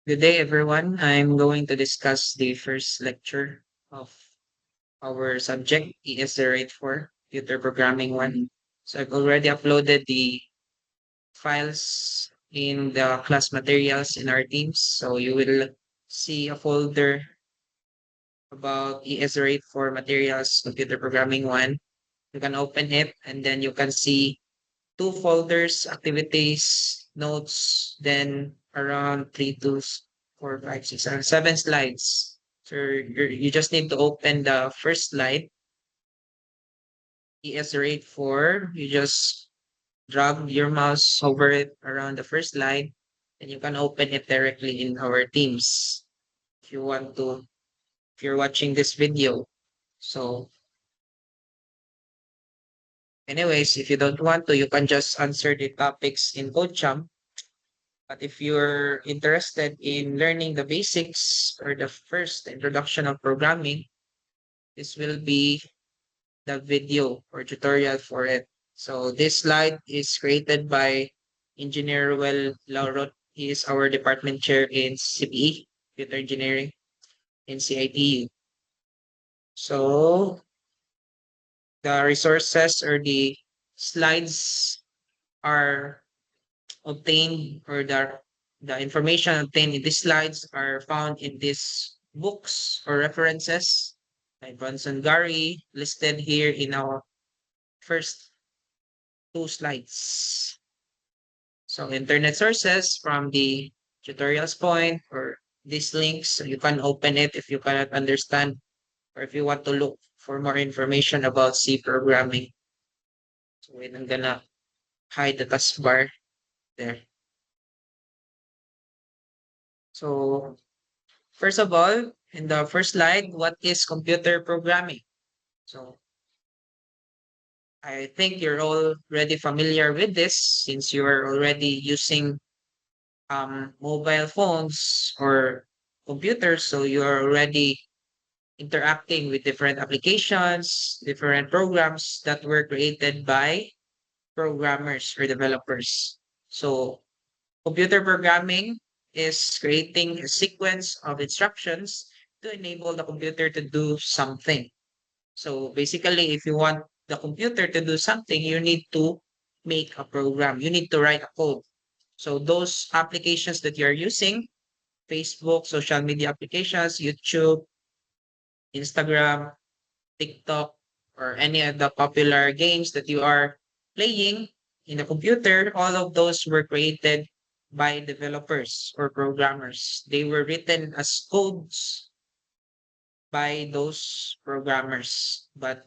Good day, everyone. I'm going to discuss the first lecture of our subject, ES08 for Computer Programming 1. So I've already uploaded the files in the class materials in our teams. So you will see a folder about ES08 for materials, Computer Programming 1. You can open it and then you can see two folders, activities, notes, then around 7 slides. So you just need to open the first slide, ES rate 4. You just drag your mouse over it around the first slide, and you can open it directly in our Teams if you want to, if you're watching this video. So anyways, if you don't want to, you can just answer the topics in CodeChamp. But if you're interested in learning the basics or the first introduction of programming, this will be the video or tutorial for it. So this slide is created by Engineer Ruel Laurot. He is our department chair in CPE, Computer Engineering, in CITU. So the resources or the slides are obtained, or the information obtained in these slides are found in these books or references by Bronson Gary, listed here in our first two slides. So internet sources from the tutorials point or these links, so you can open it if you cannot understand or if you want to look for more information about C programming. So wait, I'm gonna hide the taskbar there. So first of all, in the first slide, what is computer programming? So I think you're already familiar with this since you are already using mobile phones or computers. So you are already interacting with different applications, different programs that were created by programmers or developers. So computer programming is creating a sequence of instructions to enable the computer to do something. So basically, if you want the computer to do something, you need to make a program. You need to write a code. So those applications that you're using, Facebook, social media applications, YouTube, Instagram, TikTok, or any of the popular games that you are playing in the computer, all of those were created by developers or programmers. They were written as codes by those programmers, but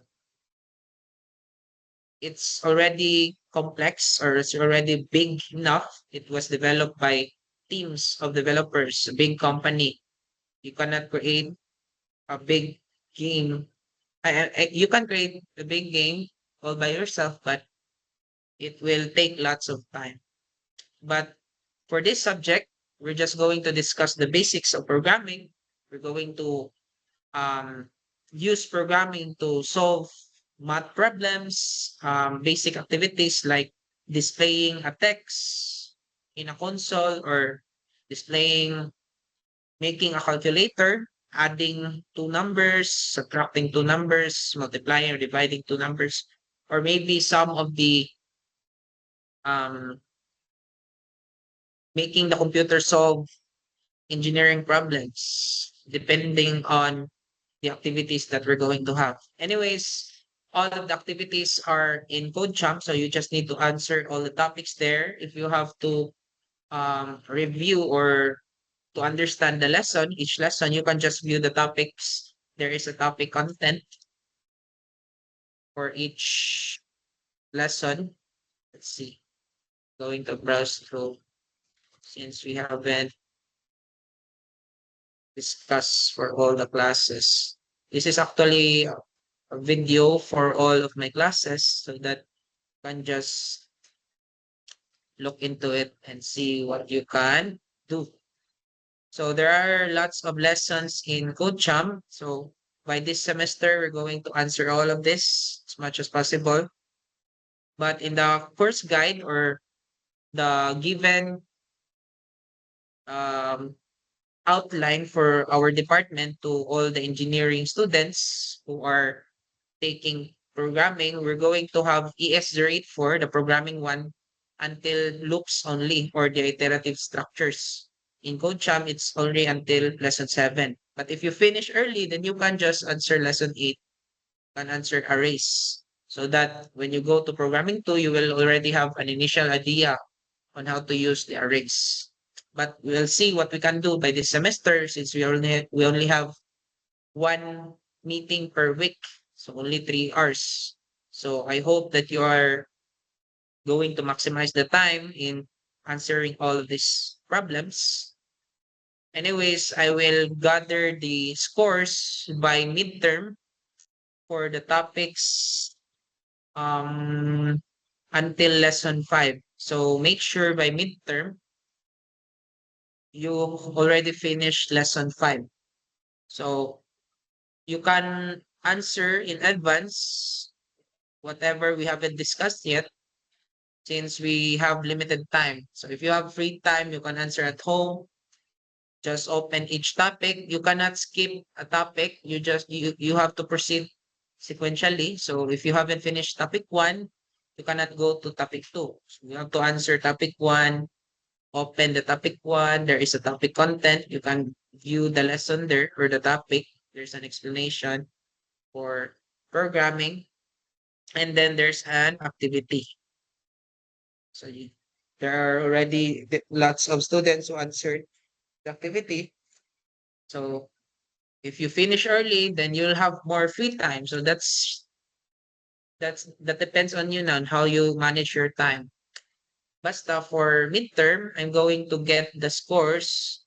it's already complex or it's already big enough. It was developed by teams of developers, a big company. You cannot create a big game. You can create a big game all by yourself, but it will take lots of time. But for this subject, we're just going to discuss the basics of programming. We're going to um, use programming to solve math problems, basic activities like displaying a text in a console or displaying, making a calculator, adding two numbers, subtracting two numbers, multiplying or dividing two numbers, or maybe some of the um, making the computer solve engineering problems depending on the activities that we're going to have. Anyways, all of the activities are in CodeChamp, so you just need to answer all the topics there. If you have to review or to understand the lesson, each lesson, you can just view the topics. There is a topic content for each lesson. Let's see. Going to browse through since we haven't discussed for all the classes. This is actually a video for all of my classes so that you can just look into it and see what you can do. So there are lots of lessons in CodeChamp. So by this semester, we're going to answer all of this as much as possible. But in the course guide or the given um, outline for our department to all the engineering students who are taking programming. We're going to have ES084, the programming one, until loops only or the iterative structures. In CodeChamp, it's only until lesson 7. But if you finish early, then you can just answer lesson 8, can answer arrays. So that when you go to programming 2, you will already have an initial idea on how to use the arrays. But we'll see what we can do by this semester since we only have one meeting per week, so only 3 hours. So I hope that you are going to maximize the time in answering all of these problems. Anyways, I will gather the scores by midterm for the topics until lesson 5. So make sure by midterm you already finished lesson 5. So you can answer in advance whatever we haven't discussed yet since we have limited time. So if you have free time, you can answer at home. Just open each topic. You cannot skip a topic. You have to proceed sequentially. So if you haven't finished topic 1, you cannot go to topic 2. So you have to answer topic 1, open the topic 1. There is a topic content. You can view the lesson there or the topic. There's an explanation for programming. And then there's an activity. So there are already lots of students who answered the activity. So if you finish early, then you'll have more free time. So that depends on you now on how you manage your time. Basta for midterm, I'm going to get the scores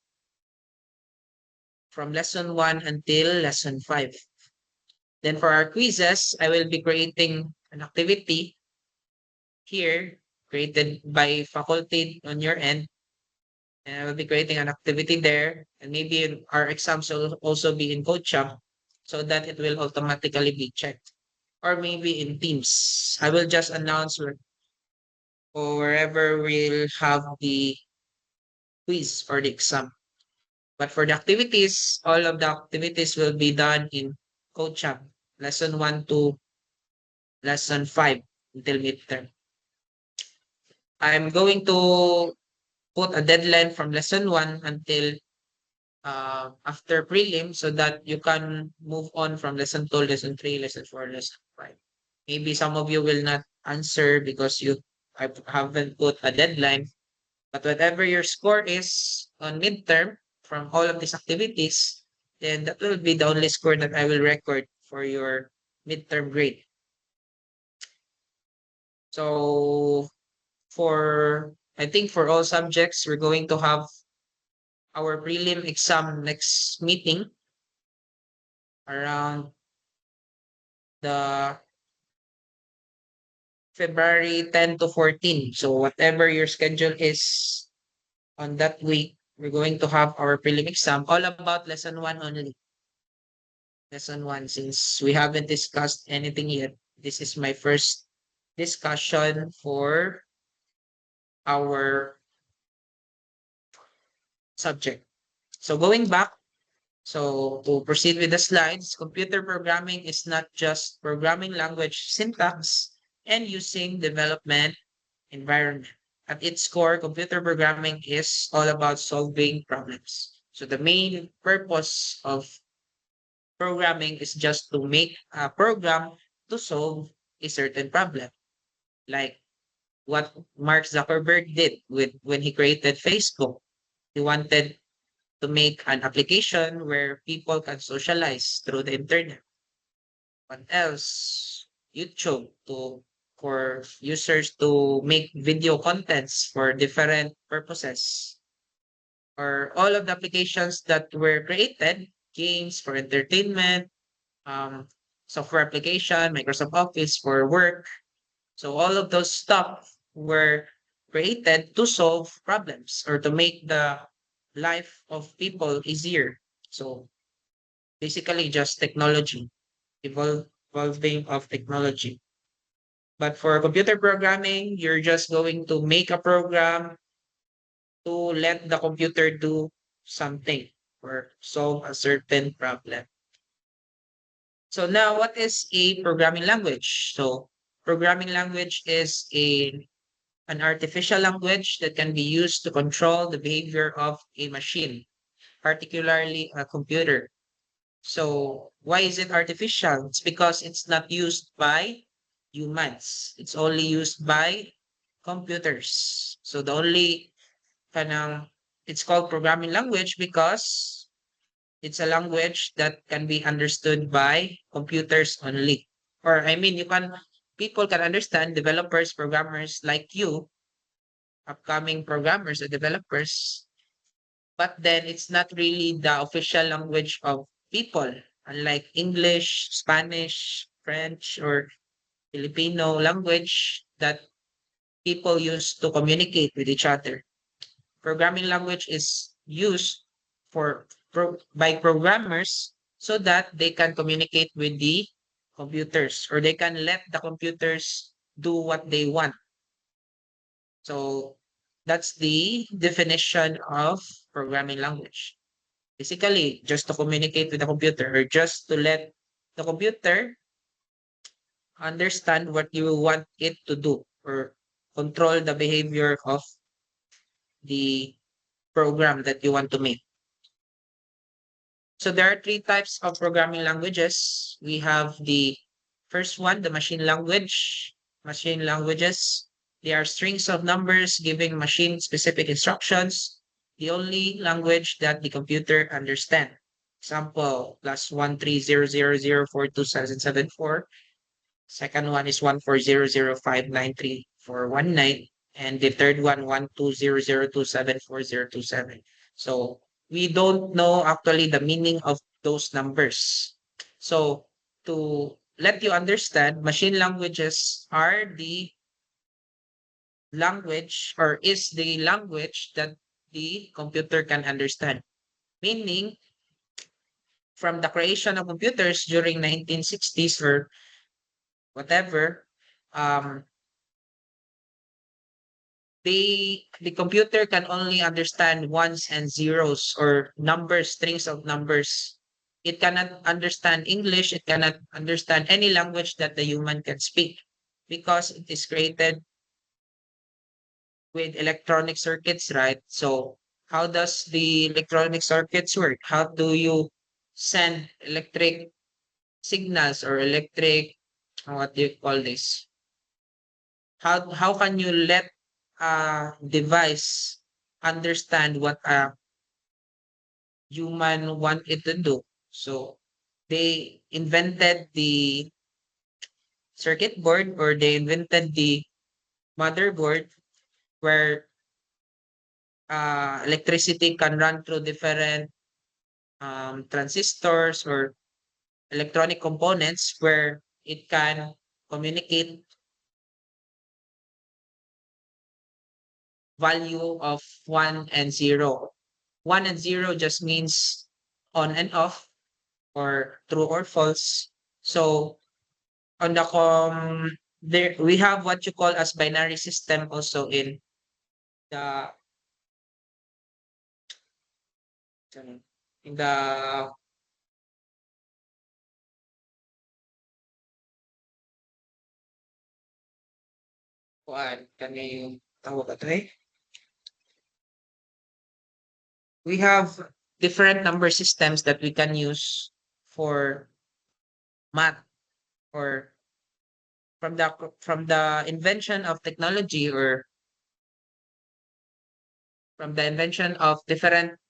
from lesson 1 until lesson 5. Then for our quizzes, I will be creating an activity here created by faculty on your end. And I will be creating an activity there. And maybe our exams will also be in CodeChamp so that it will automatically be checked. Or maybe in Teams. I will just announce or wherever we'll have the quiz or the exam. But for the activities, all of the activities will be done in CodeChamp. Lesson 1 to lesson 5 until midterm. I'm going to put a deadline from lesson 1 until after prelim so that you can move on from lesson 2, lesson 3, lesson 4, lesson 5. Maybe some of you will not answer because I haven't put a deadline. But whatever your score is on midterm from all of these activities, then that will be the only score that I will record for your midterm grade. So I think for all subjects, we're going to have our prelim exam next meeting around the February 10 to 14. So whatever your schedule is on that week, we're going to have our prelim exam all about lesson 1 only. Lesson 1, since we haven't discussed anything yet, this is my first discussion for our subject. So going back, so to proceed with the slides, computer programming is not just programming language syntax and using development environment. At its core, computer programming is all about solving problems. So the main purpose of programming is just to make a program to solve a certain problem. Like what Mark Zuckerberg did with when he created Facebook. He wanted to make an application where people can socialize through the internet. What else? YouTube for users to make video contents for different purposes. Or all of the applications that were created, games for entertainment, um, software application, Microsoft Office for work. So all of those stuff were created to solve problems or to make the life of people easier. So basically just technology, evolving of technology. But for computer programming, you're just going to make a program to let the computer do something. or solve a certain problem. So now what is a programming language? So programming language is an artificial language that can be used to control the behavior of a machine, particularly a computer. So why is it artificial? It's because it's not used by humans. It's only used by computers. So the only kind of it's called programming language because it's a language that can be understood by computers only. Or I mean, people can understand, developers, programmers like you, upcoming programmers or developers, but then it's not really the official language of people, unlike English, Spanish, French, or Filipino language that people use to communicate with each other. Programming language is used by programmers so that they can communicate with the computers, or they can let the computers do what they want. So that's the definition of programming language. Basically, just to communicate with the computer, or just to let the computer understand what you want it to do, or control the behavior of the program that you want to make. So there are three types of programming languages. We have the first one, the machine language. Machine languages, they are strings of numbers giving machine specific instructions, the only language that the computer understand. Example, +13000427774. Second one is 14005934419. And the third one, 12002740027. So we don't know actually the meaning of those numbers. So to let you understand, machine languages are the language, or is the language that the computer can understand. Meaning, from the creation of computers during 1960s or whatever, um, the computer can only understand ones and zeros, or numbers, strings of numbers. It cannot understand English. It cannot understand any language that the human can speak, because it is created with electronic circuits, right? So how does the electronic circuits work? How do you send electric signals, or electric, what do you call this? How can you let a device understand what a human want it to do? So they invented the circuit board, or they invented the motherboard, where electricity can run through different transistors or electronic components, where it can communicate value of 1 and 0. 1 and 0 just means on and off, or true or false. So on the there we have what you call as binary system also the in the can you tawag ito eh? We have different number systems that we can use for math, or from the invention of technology, or from the invention of different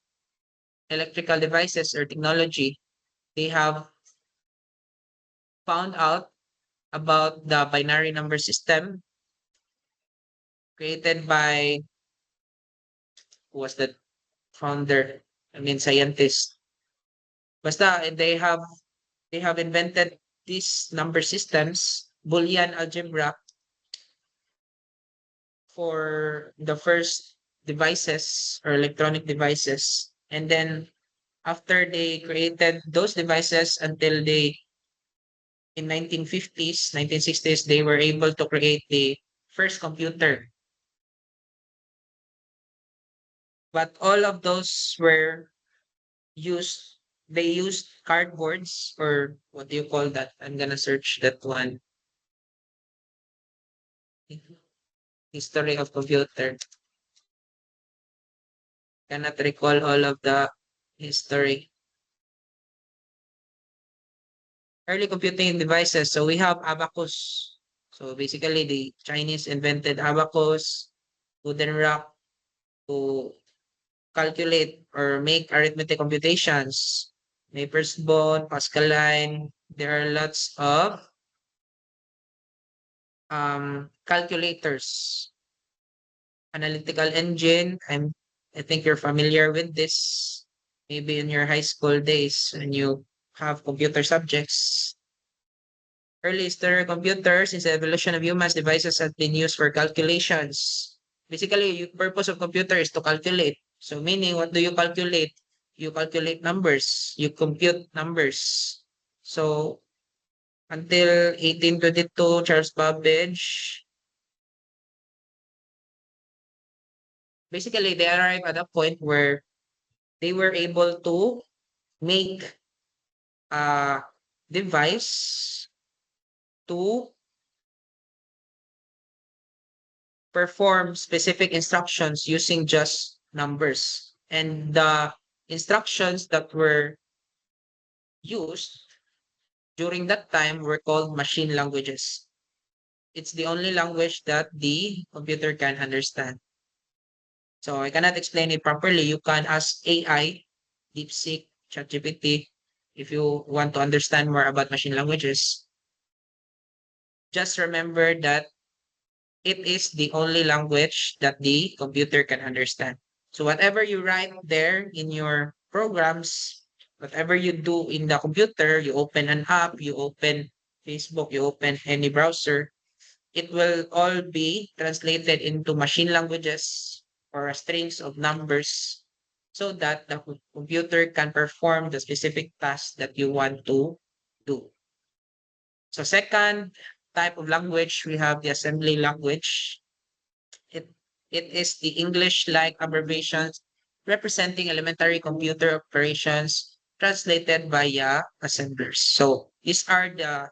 electrical devices or technology. They have found out about the binary number system created by, who was the founder? I mean, scientist. Basta they have invented these number systems, Boolean algebra, for the first devices or electronic devices. And then after they created those devices, until they in 1950s, 1960s, they were able to create the first computer. But all of those were used they used cardboards, or what do you call that? I'm gonna search that one. History of computer. Cannot recall all of the history. Early computing devices. So we have abacus. So basically, the Chinese invented abacus, wooden rock, to calculate or make arithmetic computations. Naper's bone, Pascal line. There are lots of calculators. Analytical engine. I think you're familiar with this. Maybe in your high school days when you have computer subjects. Early history computers, since the evolution of humans, devices have been used for calculations. Basically, the purpose of computer is to calculate. So meaning, what do you calculate? You calculate numbers. You compute numbers. So until 1822, Charles Babbage, basically they arrived at a point where they were able to make a device to perform specific instructions using just numbers. And the instructions that were used during that time were called machine languages. It's the only language that the computer can understand. So I cannot explain it properly. You can ask AI, DeepSeek, ChatGPT, if you want to understand more about machine languages. Just remember that it is the only language that the computer can understand. So whatever you write there in your programs, whatever you do in the computer, you open an app, you open Facebook, you open any browser, it will all be translated into machine languages or strings of numbers so that the computer can perform the specific task that you want to do. So second type of language, we have the assembly language. It it is the English-like abbreviations representing elementary computer operations translated via assemblers. So these are the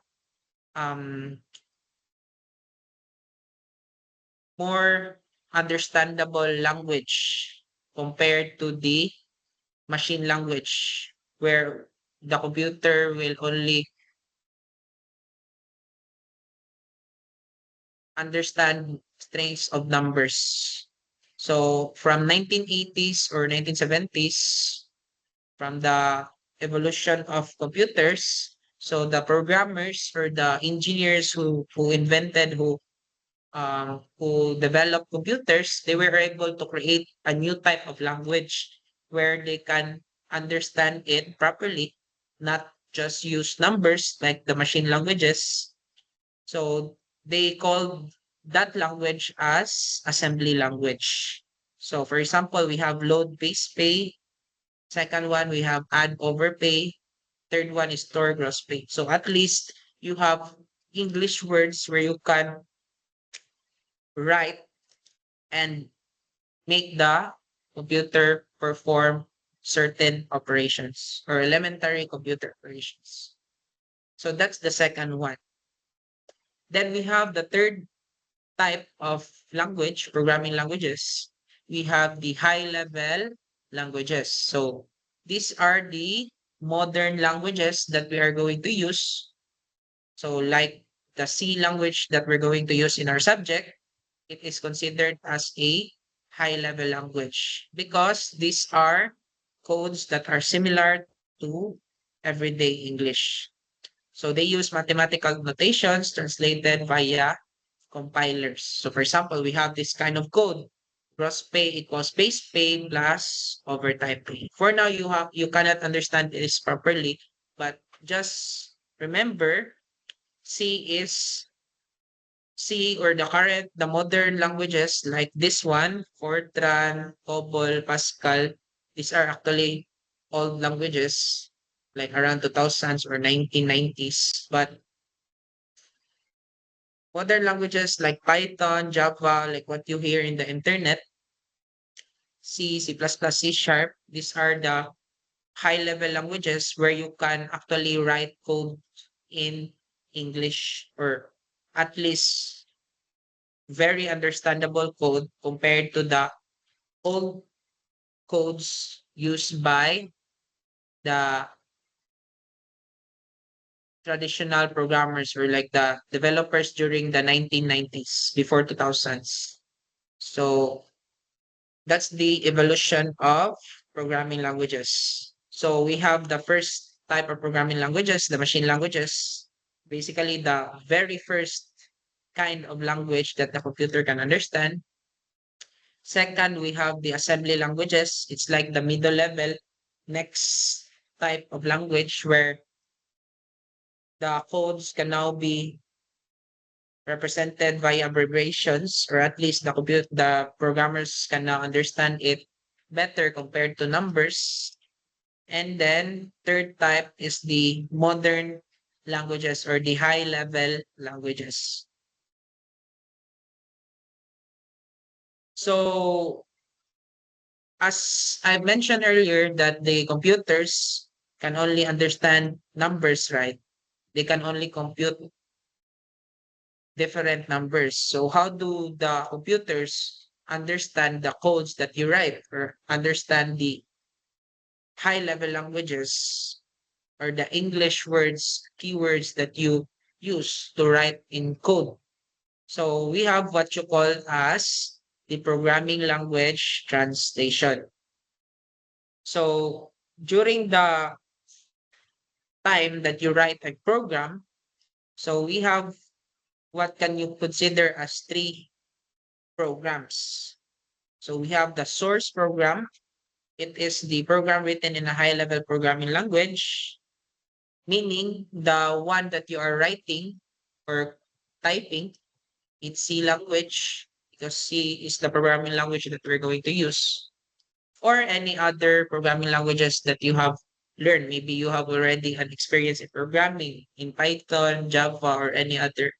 um, more understandable language compared to the machine language, where the computer will only understand strings of numbers. So from 1980s or 1970s, from the evolution of computers, so the programmers or the engineers who developed computers, they were able to create a new type of language where they can understand it properly, not just use numbers like the machine languages. So they called that language as assembly language. So for example, we have load base pay. Second one, we have add overpay. Third one is store gross pay. So at least you have English words where you can write and make the computer perform certain operations or elementary computer operations. So that's the second one. Then we have the third type of language, programming languages. We have the high level languages. So these are the modern languages that we are going to use. So like the C language that we're going to use in our subject, it is considered as a high level language because these are codes that are similar to everyday English. So they use mathematical notations translated via compilers. So for example, we have this kind of code. Gross pay equals base pay plus overtime pay. For now, you cannot understand this properly, but just remember C or the modern languages like this one, Fortran, COBOL, Pascal, these are actually old languages like around 2000s or 1990s. But modern languages like Python, Java, like what you hear in the internet, C, C++, C Sharp, these are the high-level languages where you can actually write code in English, or at least very understandable code compared to the old codes used by the traditional programmers, or like the developers during the 1990s before 2000s. So that's the evolution of programming languages. So we have the first type of programming languages, the machine languages, basically the very first kind of language that the computer can understand. Second, we have the assembly languages. It's like the middle level, next type of language where the codes can now be represented via abbreviations, or at least the programmers can now understand it better compared to numbers. And then third type is the modern languages, or the high level languages. So as I mentioned earlier, that the computers can only understand numbers, right? They can only compute different numbers. So how do the computers understand the codes that you write, or understand the high level languages, or the English words, keywords that you use to write in code? So we have what you call as the programming language translation. So during the time that you write a program, so we have what can you consider as three programs. So we have the source program. It is the program written in a high level programming language, meaning the one that you are writing or typing, it's C language, because C is the programming language that we're going to use, or any other programming languages that you have learned. Maybe you have already an experience in programming in Python, Java, or any other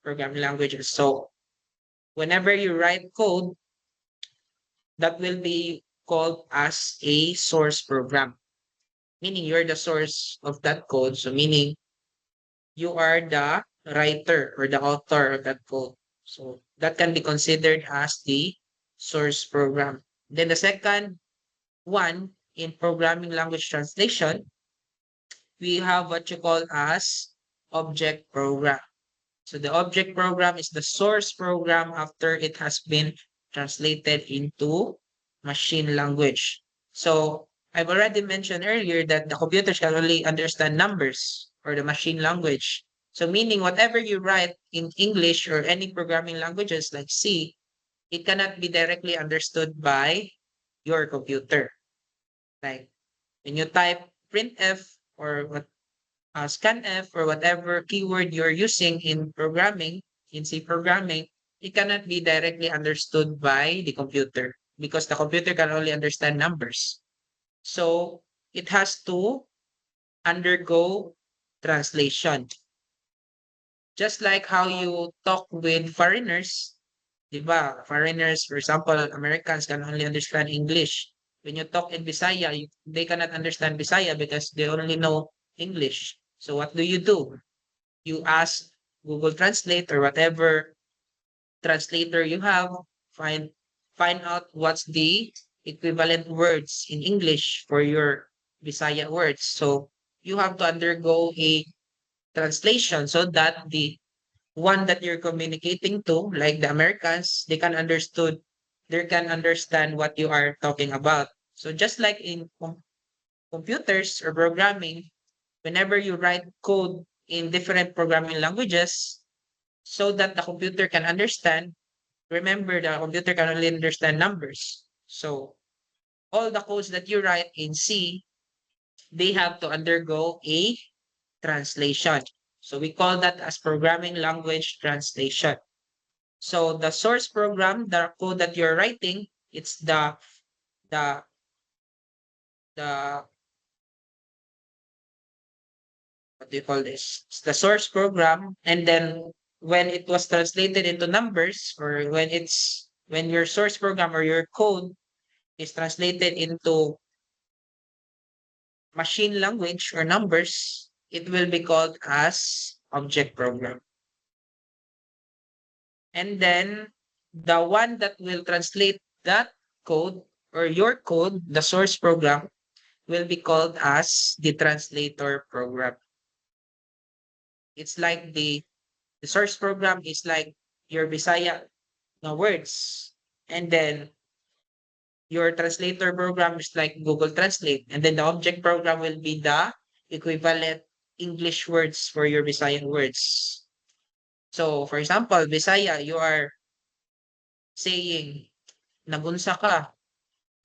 programming languages. So whenever you write code, that will be called as a source program, meaning you're the source of that code. So meaning you are the writer or the author of that code. So that can be considered as the source program. Then the second one, in programming language translation, we have what you call as object program. So the object program is the source program after it has been translated into machine language. So I've already mentioned earlier that the computers can only understand numbers, or the machine language. So meaning whatever you write in English or any programming languages like C, it cannot be directly understood by your computer. Like when you type printf, or what scanf, or whatever keyword you're using in programming, in C programming, it cannot be directly understood by the computer, because the computer can only understand numbers. So it has to undergo translation. Just like how you talk with foreigners, di ba? Foreigners, for example, Americans can only understand English. When you talk in Bisaya, they cannot understand Bisaya because they only know English. So what do? You ask Google Translate, or whatever translator you have, find find out what's the equivalent words in English for your Bisaya words. So you have to undergo a translation so that the one that you're communicating to, like the Americans, they can understand what you are talking about. So just like in computers or programming, whenever you write code in different programming languages, so that the computer can understand, remember the computer can only understand numbers. So all the codes that you write in C, they have to undergo a translation. So we call that as programming language translation. So the source program, the code that you're writing, it's the the what do you call this? It's the source program, and then when it was translated into numbers, or when your source program or your code is translated into machine language or numbers, it will be called as object program. And then the one that will translate that code or your code, the source program, will be called as the translator program. It's like the source program is like your Bisaya words. And then your translator program is like Google Translate. And then the object program will be the equivalent English words for your Visayan words. So, for example, Bisaya, you are saying, nagunsa ka.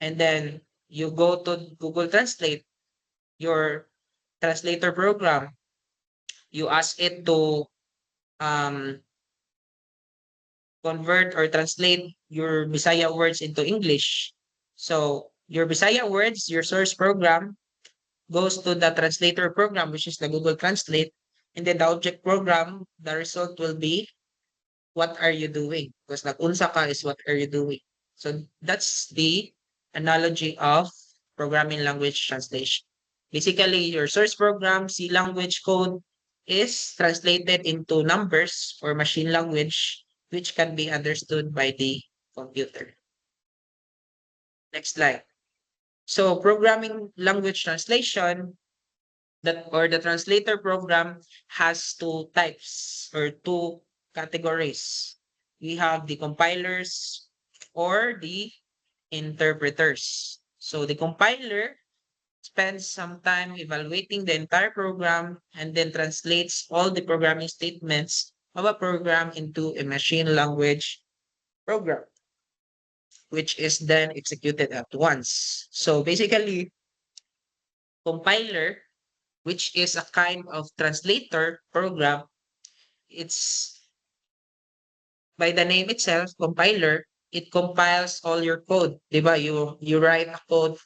And then you go to Google Translate, your translator program. You ask it to um, convert or translate your Bisaya words into English. So, your Bisaya words, your source program, goes to the translator program, which is the Google Translate. And then the object program, the result will be, what are you doing? Because nagunsa ka is what are you doing? So that's the analogy of programming language translation. Basically, your source program, C language code, is translated into numbers or machine language, which can be understood by the computer. Next slide. So programming language translation, that or the translator program, has two types or two categories. We have the compilers or the interpreters. So the compiler spends some time evaluating the entire program and then translates all the programming statements of a program into a machine language program, which is then executed at once. So basically, compiler, which is a kind of translator program, it's by the name itself, compiler, it compiles all your code. Diba? You write a code,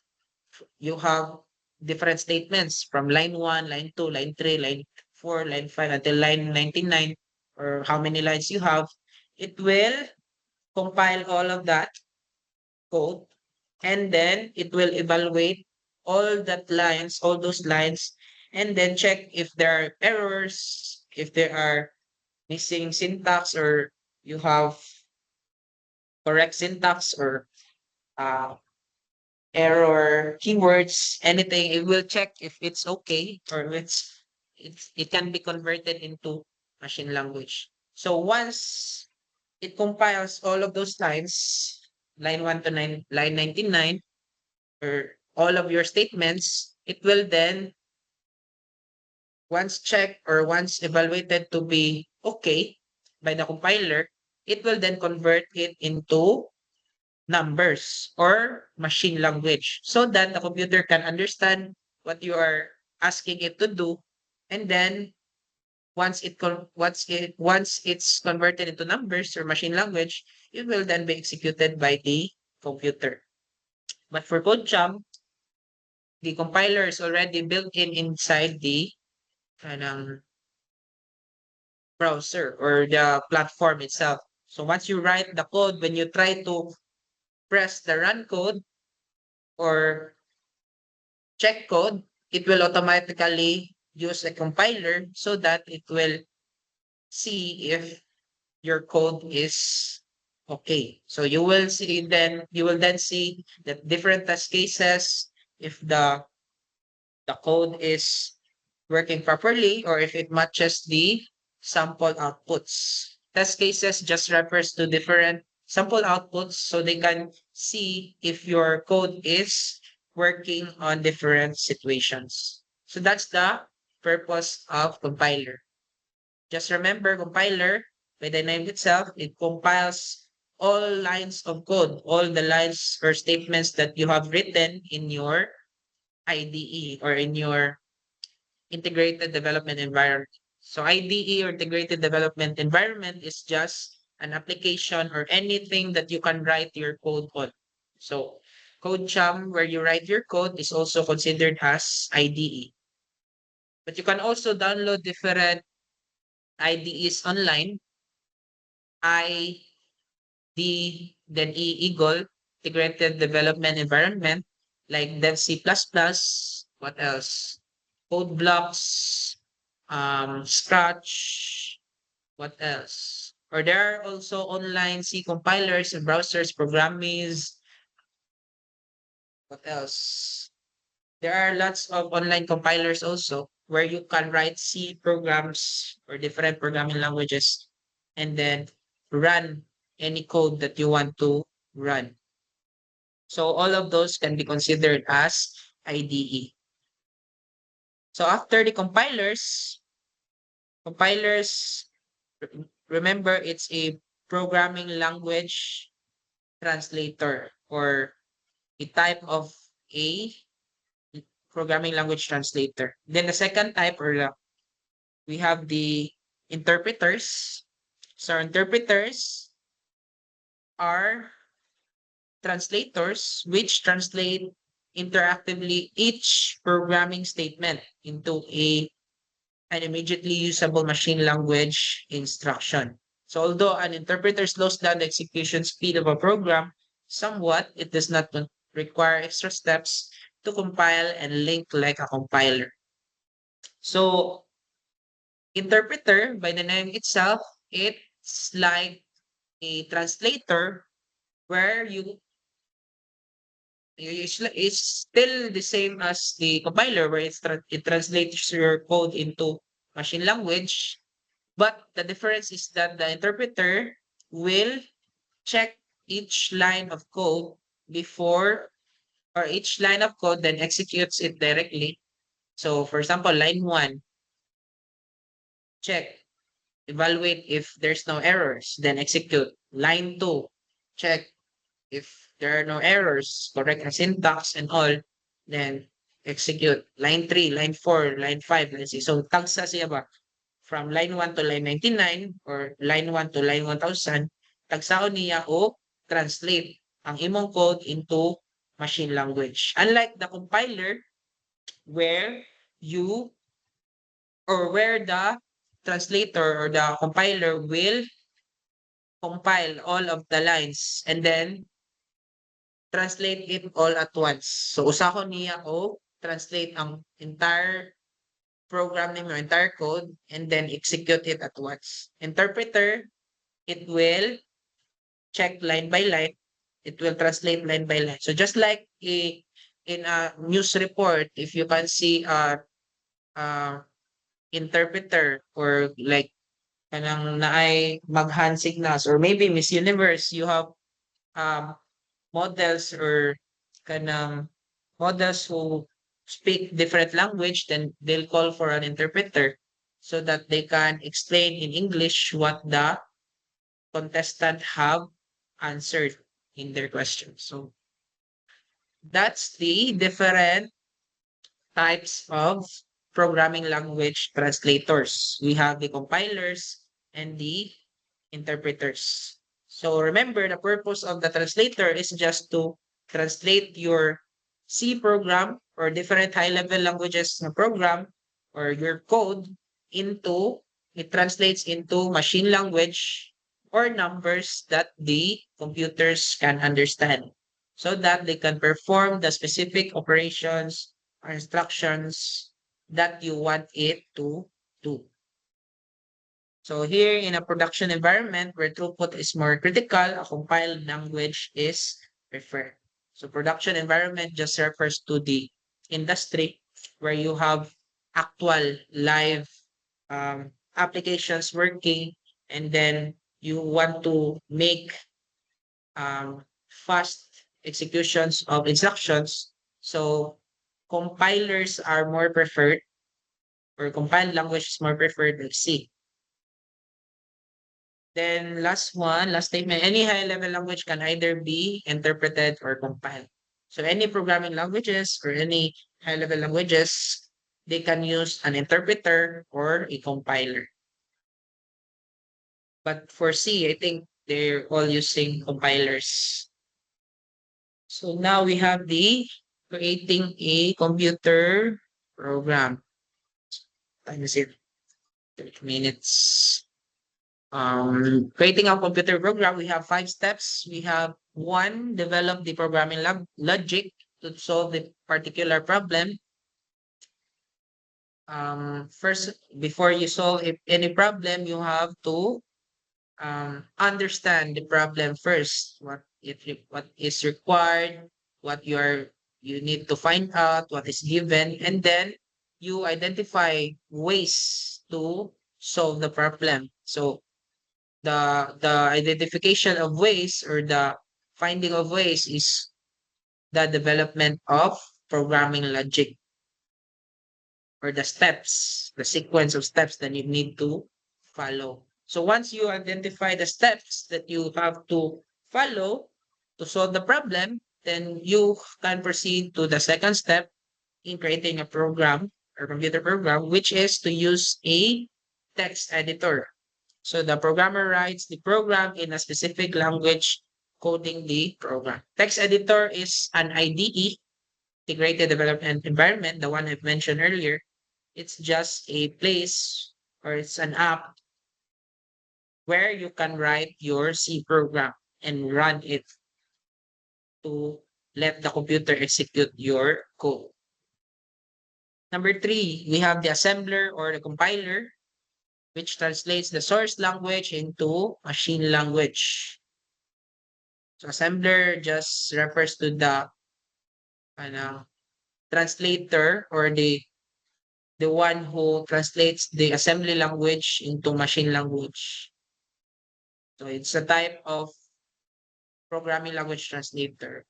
you have different statements from line 1, line 2, line 3, line 4, line 5 until line 99, or how many lines you have. It will compile all of that code, and then it will evaluate all those lines, and then check if there are errors, if there are missing syntax, or you have correct syntax, or uh, error keywords, anything. It will check if it's okay, or if it can be converted into machine language. So once it compiles all of those lines, line 1 to 9, line 99, or all of your statements, it will then, once checked or once evaluated to be okay by the compiler, it will then convert it into numbers or machine language so that the computer can understand what you are asking it to do. And then once it's converted into numbers or machine language, it will then be executed by the computer. But for CodeJump, the compiler is already built in inside the browser or the platform itself. So once you write the code, when you try to press the run code or check code, it will automatically use a compiler so that it will see if your code is okay. So you will then see that different test cases, if the code is working properly or if it matches the sample outputs. Test cases just refers to different sample outputs so they can see if your code is working on different situations. So that's the purpose of compiler. Just remember, compiler, by the name itself, it compiles all lines of code, all the lines or statements that you have written in your IDE or in your integrated development environment. So IDE or integrated development environment is just an application or anything that you can write your code on. So CodeChum, where you write your code, is also considered as IDE. But you can also download different IDEs online. Then Eagle, integrated development environment, like Dev C++, What else? Code blocks, Scratch. What else? Or there are also online C compilers and browsers, Programiz. What else? There are lots of online compilers also where you can write C programs or different programming languages and then run any code that you want to run. So all of those can be considered as IDE. So after the compilers, remember it's a programming language translator or a type of a programming language translator. Then the second type we have the interpreters. So interpreters are translators which translate interactively each programming statement into an immediately usable machine language instruction. So although an interpreter slows down the execution speed of a program somewhat, it does not require extra steps to compile and link like a compiler. So interpreter, by the name itself, it's like a translator where it's still the same as the compiler where it translates your code into machine language, but the difference is that the interpreter will check each line of code before or each line of code then executes it directly. So for example, line 1, check, evaluate if there's no errors, then execute. Line 2, check if there are no errors, correct the syntax and all, then execute. Line 3, line 4, line 5, line 6. So tagsa siya ba? From line 1 to line 99 or line 1 to line 1000, tagsaon niya o translate ang imong code into machine language. Unlike the compiler where you where the translator or the compiler will compile all of the lines and then translate it all at once. So usahon niya o translate ang entire program nimo, entire code, and then execute it at once. Interpreter, it will check line by line. It will translate line by line. So just like in a news report, if you can see a interpreter or like kanang naay mag-hand signals or maybe Miss Universe, you have um models or kanang models who speak different language, then they'll call for an interpreter so that they can explain in English what the contestant have answered in their question. So that's the different types of programming language translators. We have the compilers and the interpreters. So remember, the purpose of the translator is just to translate your C program or different high-level languages na program or your code into, it translates into machine language or numbers that the computers can understand so that they can perform the specific operations or instructions that you want it to do. So here in a production environment where throughput is more critical, a compiled language is preferred. So production environment just refers to the industry where you have actual live applications working and then you want to make fast executions of instructions. So compilers are more preferred or compiled language is more preferred than C. Then last one, last statement, any high-level language can either be interpreted or compiled. So any programming languages or any high-level languages, they can use an interpreter or a compiler. But for C, I think they're all using compilers. So now we have the creating a computer program. Time is here. 30 minutes. Creating a computer program, we have 5 steps. We have 1, develop the programming logic to solve the particular problem. first, before you solve any problem, you have to understand the problem first. What is required, what you need to find out, what is given, and then you identify ways to solve the problem. So the identification of ways or the finding of ways is the development of programming logic or the steps, the sequence of steps that you need to follow. So once you identify the steps that you have to follow to solve the problem, then you can proceed to the second step in creating a program or computer program, which is to use a text editor. So the programmer writes the program in a specific language coding the program. Text editor is an IDE, integrated development environment, the one I've mentioned earlier. It's just a place or it's an app where you can write your C program and run it to let the computer execute your code. Number three, we have the assembler or the compiler, which translates the source language into machine language. So assembler just refers to the translator or the one who translates the assembly language into machine language. So it's a type of programming language translator.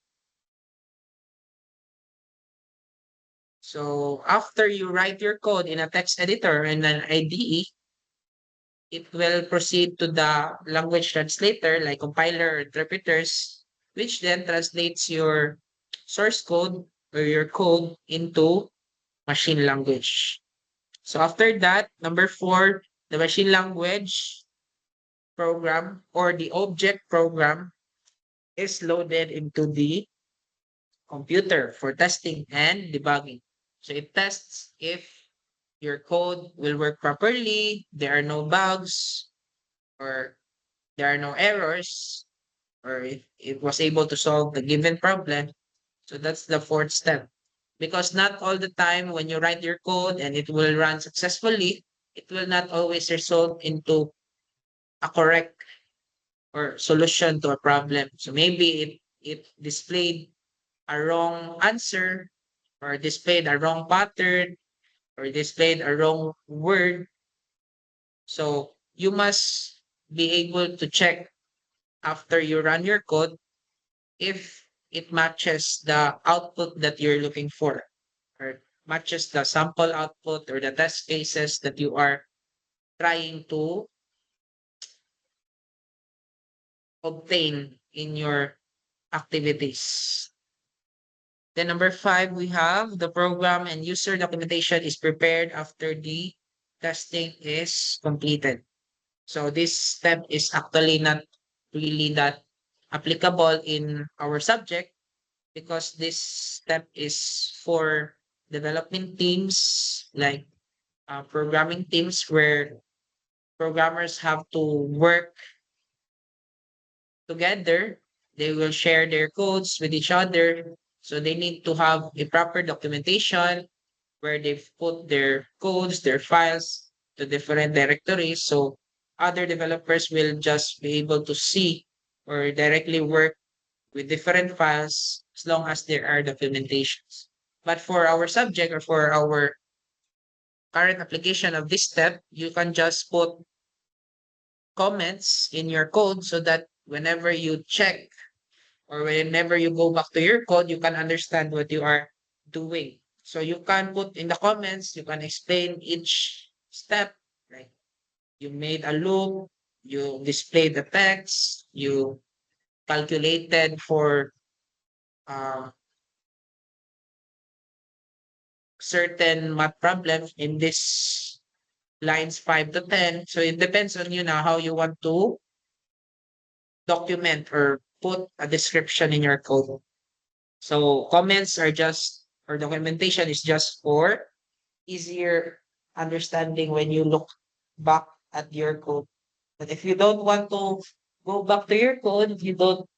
So after you write your code in a text editor and an IDE, it will proceed to the language translator like compiler or interpreters, which then translates your source code or your code into machine language. So after that, number four, the machine language program or the object program is loaded into the computer for testing and debugging. So it tests if your code will work properly, there are no bugs, or there are no errors, or if it was able to solve the given problem. So that's the fourth step. Because not all the time when you write your code and it will run successfully, it will not always result into a correct or solution to a problem. So maybe it displayed a wrong answer or displayed a wrong pattern or displayed a wrong word. So you must be able to check after you run your code if it matches the output that you're looking for or matches the sample output or the test cases that you are trying to obtain in your activities. Then number five, we have the program and user documentation is prepared after the testing is completed. So this step is actually not really that applicable in our subject because this step is for development teams like programming teams where programmers have to work together. They will share their codes with each other. So they need to have a proper documentation where they've put their codes, their files to different directories. So other developers will just be able to see or directly work with different files as long as there are documentations. But for our subject or for our current application of this step, you can just put comments in your code so that whenever you check or whenever you go back to your code, you can understand what you are doing. So you can put in the comments, you can explain each step, like you made a loop, you displayed the text, you calculated for uh, certain math problems in this lines 5 to 10. So it depends on you now how you want to document or put a description in your code. So comments are just, or documentation is just for easier understanding when you look back at your code. But if you don't want to go back to your code, if you don't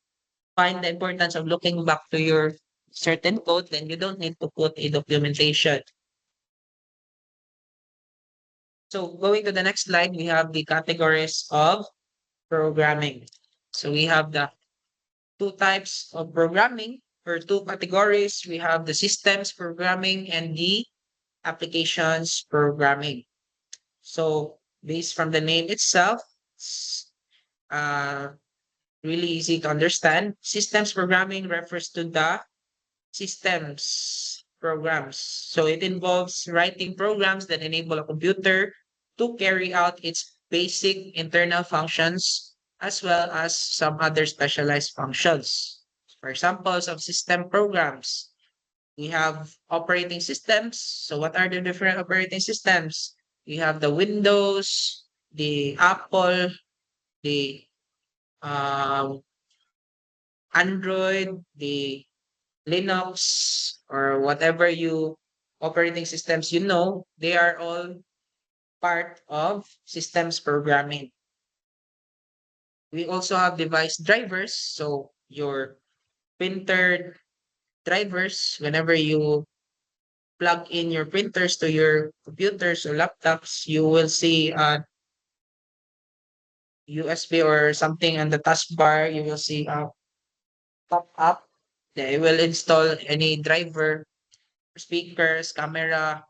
find the importance of looking back to your certain code, then you don't need to put a documentation. So going to the next slide, we have the categories of programming. So we have the two types of programming or two categories. We have the systems programming and the applications programming. So based from the name itself, it's really easy to understand. Systems programming refers to the systems programs. So it involves writing programs that enable a computer to carry out its basic internal functions as well as some other specialized functions. For examples of system programs, we have operating systems. So what are the different operating systems? We have the Windows, the Apple, the um, Android, the Linux, or whatever you operating systems they are all part of systems programming. We also have device drivers. So your printer drivers, whenever you plug in your printers to your computers or laptops, you will see a USB or something on the taskbar. You will see a pop up. They will install any driver, speakers, camera,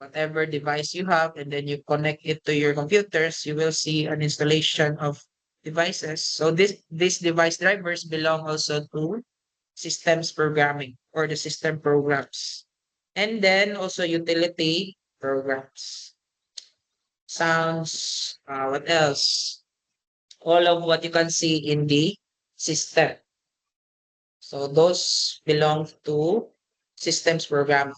whatever device you have, and then you connect it to your computers, you will see an installation of devices. So these device drivers belong also to systems programming or the system programs. And then also utility programs. Sounds, what else? All of what you can see in the system. So those belong to systems program.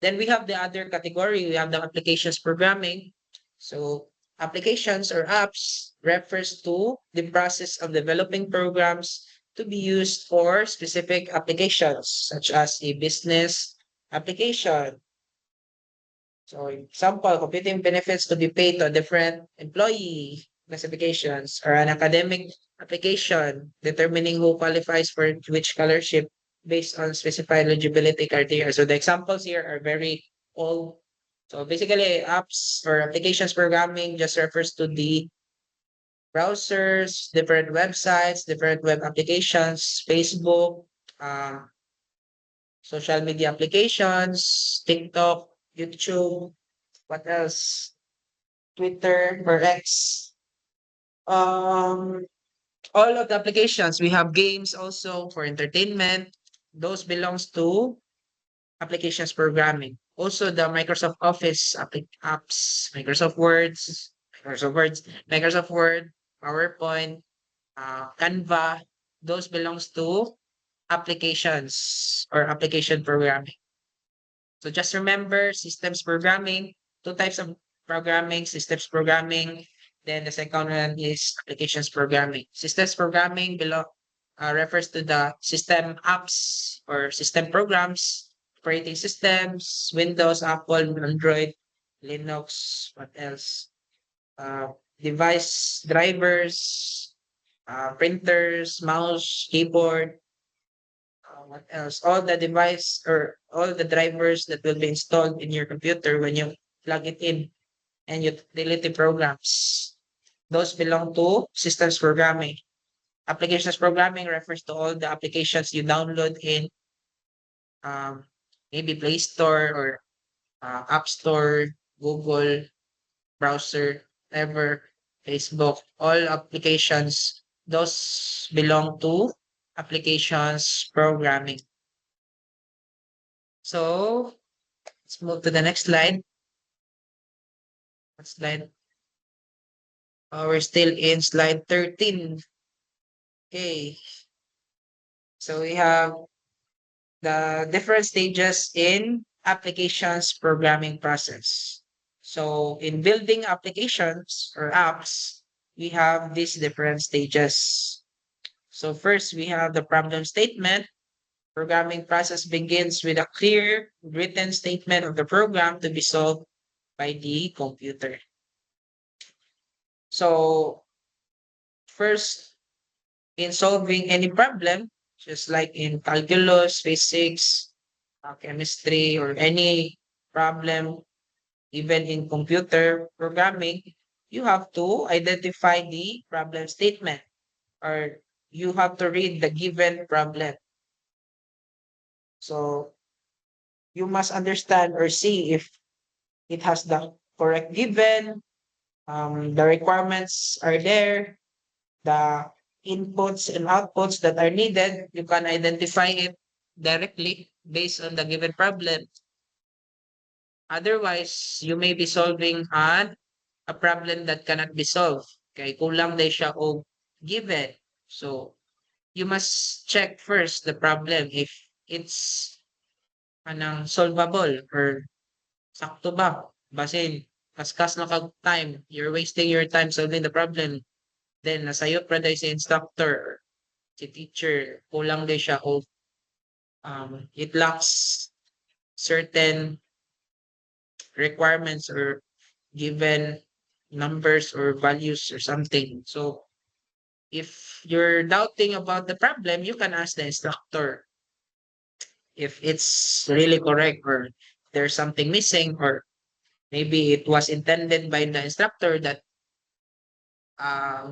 Then we have the other category. We have the applications programming. So applications or apps refers to the process of developing programs to be used for specific applications, such as a business application. So example, computing benefits to be paid to a different employee classifications, or an academic application determining who qualifies for which scholarship based on specified eligibility criteria. So the examples here are very old. So basically apps or applications programming just refers to the browsers, different websites, different web applications, Facebook, uh, social media applications, TikTok, YouTube, what else? Twitter or X. Um, all of the applications. We have games also for entertainment. Those belongs to applications programming. Also the Microsoft Office apps, Microsoft Word, PowerPoint, Canva. Those belongs to applications or application programming. So just remember systems programming, two types of programming, systems programming. Then the second one is applications programming. Systems programming refers to the system apps or system programs, operating systems, Windows, Apple, Android, Linux, what else? Device drivers, printers, mouse, keyboard, what else? All the device or all the drivers that will be installed in your computer when you plug it in and utility programs. Those belong to systems programming. Applications programming refers to all the applications you download in um, maybe Play Store or App Store, Google, browser, ever, Facebook, all applications. Those belong to applications programming. So let's move to the next slide. What slide? We're still in slide 13. Okay. So we have the different stages in applications programming process. So in building applications or apps, we have these different stages. So first we have the problem statement. Programming process begins with a clear written statement of the program to be solved by the computer. So first, in solving any problem, just like in calculus, physics, chemistry, or any problem, even in computer programming, you have to identify the problem statement, or you have to read the given problem. So you must understand or see if it has the correct given, the requirements are there, the inputs and outputs that are needed. You can identify it directly based on the given problem. Otherwise, you may be solving a problem that cannot be solved. Okay, kulang day siya o given. So, you must check first the problem if it's solvable or sakto ba. Basin, kaskas na kag time. You're wasting your time solving the problem. Then, nasayo pa day si instructor, si teacher, kulang day siya o it lacks certain requirements or given numbers or values or something. So if you're doubting about the problem, you can ask the instructor if it's really correct or there's something missing, or maybe it was intended by the instructor that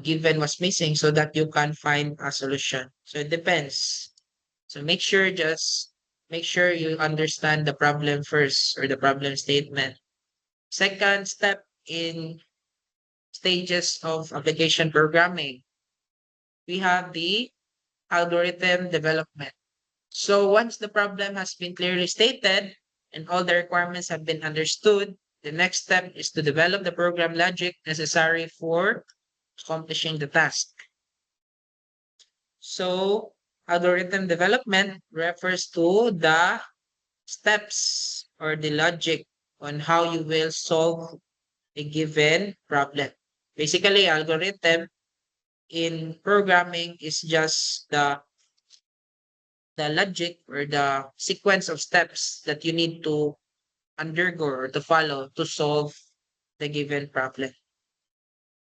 given was missing so that you can find a solution. So it depends. So make sure you understand the problem first or the problem statement. Second step in stages of application programming, we have the algorithm development. So once the problem has been clearly stated and all the requirements have been understood, the next step is to develop the program logic necessary for accomplishing the task. So algorithm development refers to the steps or the logic on how you will solve a given problem. Basically, algorithm in programming is just the logic or the sequence of steps that you need to undergo or to follow to solve the given problem.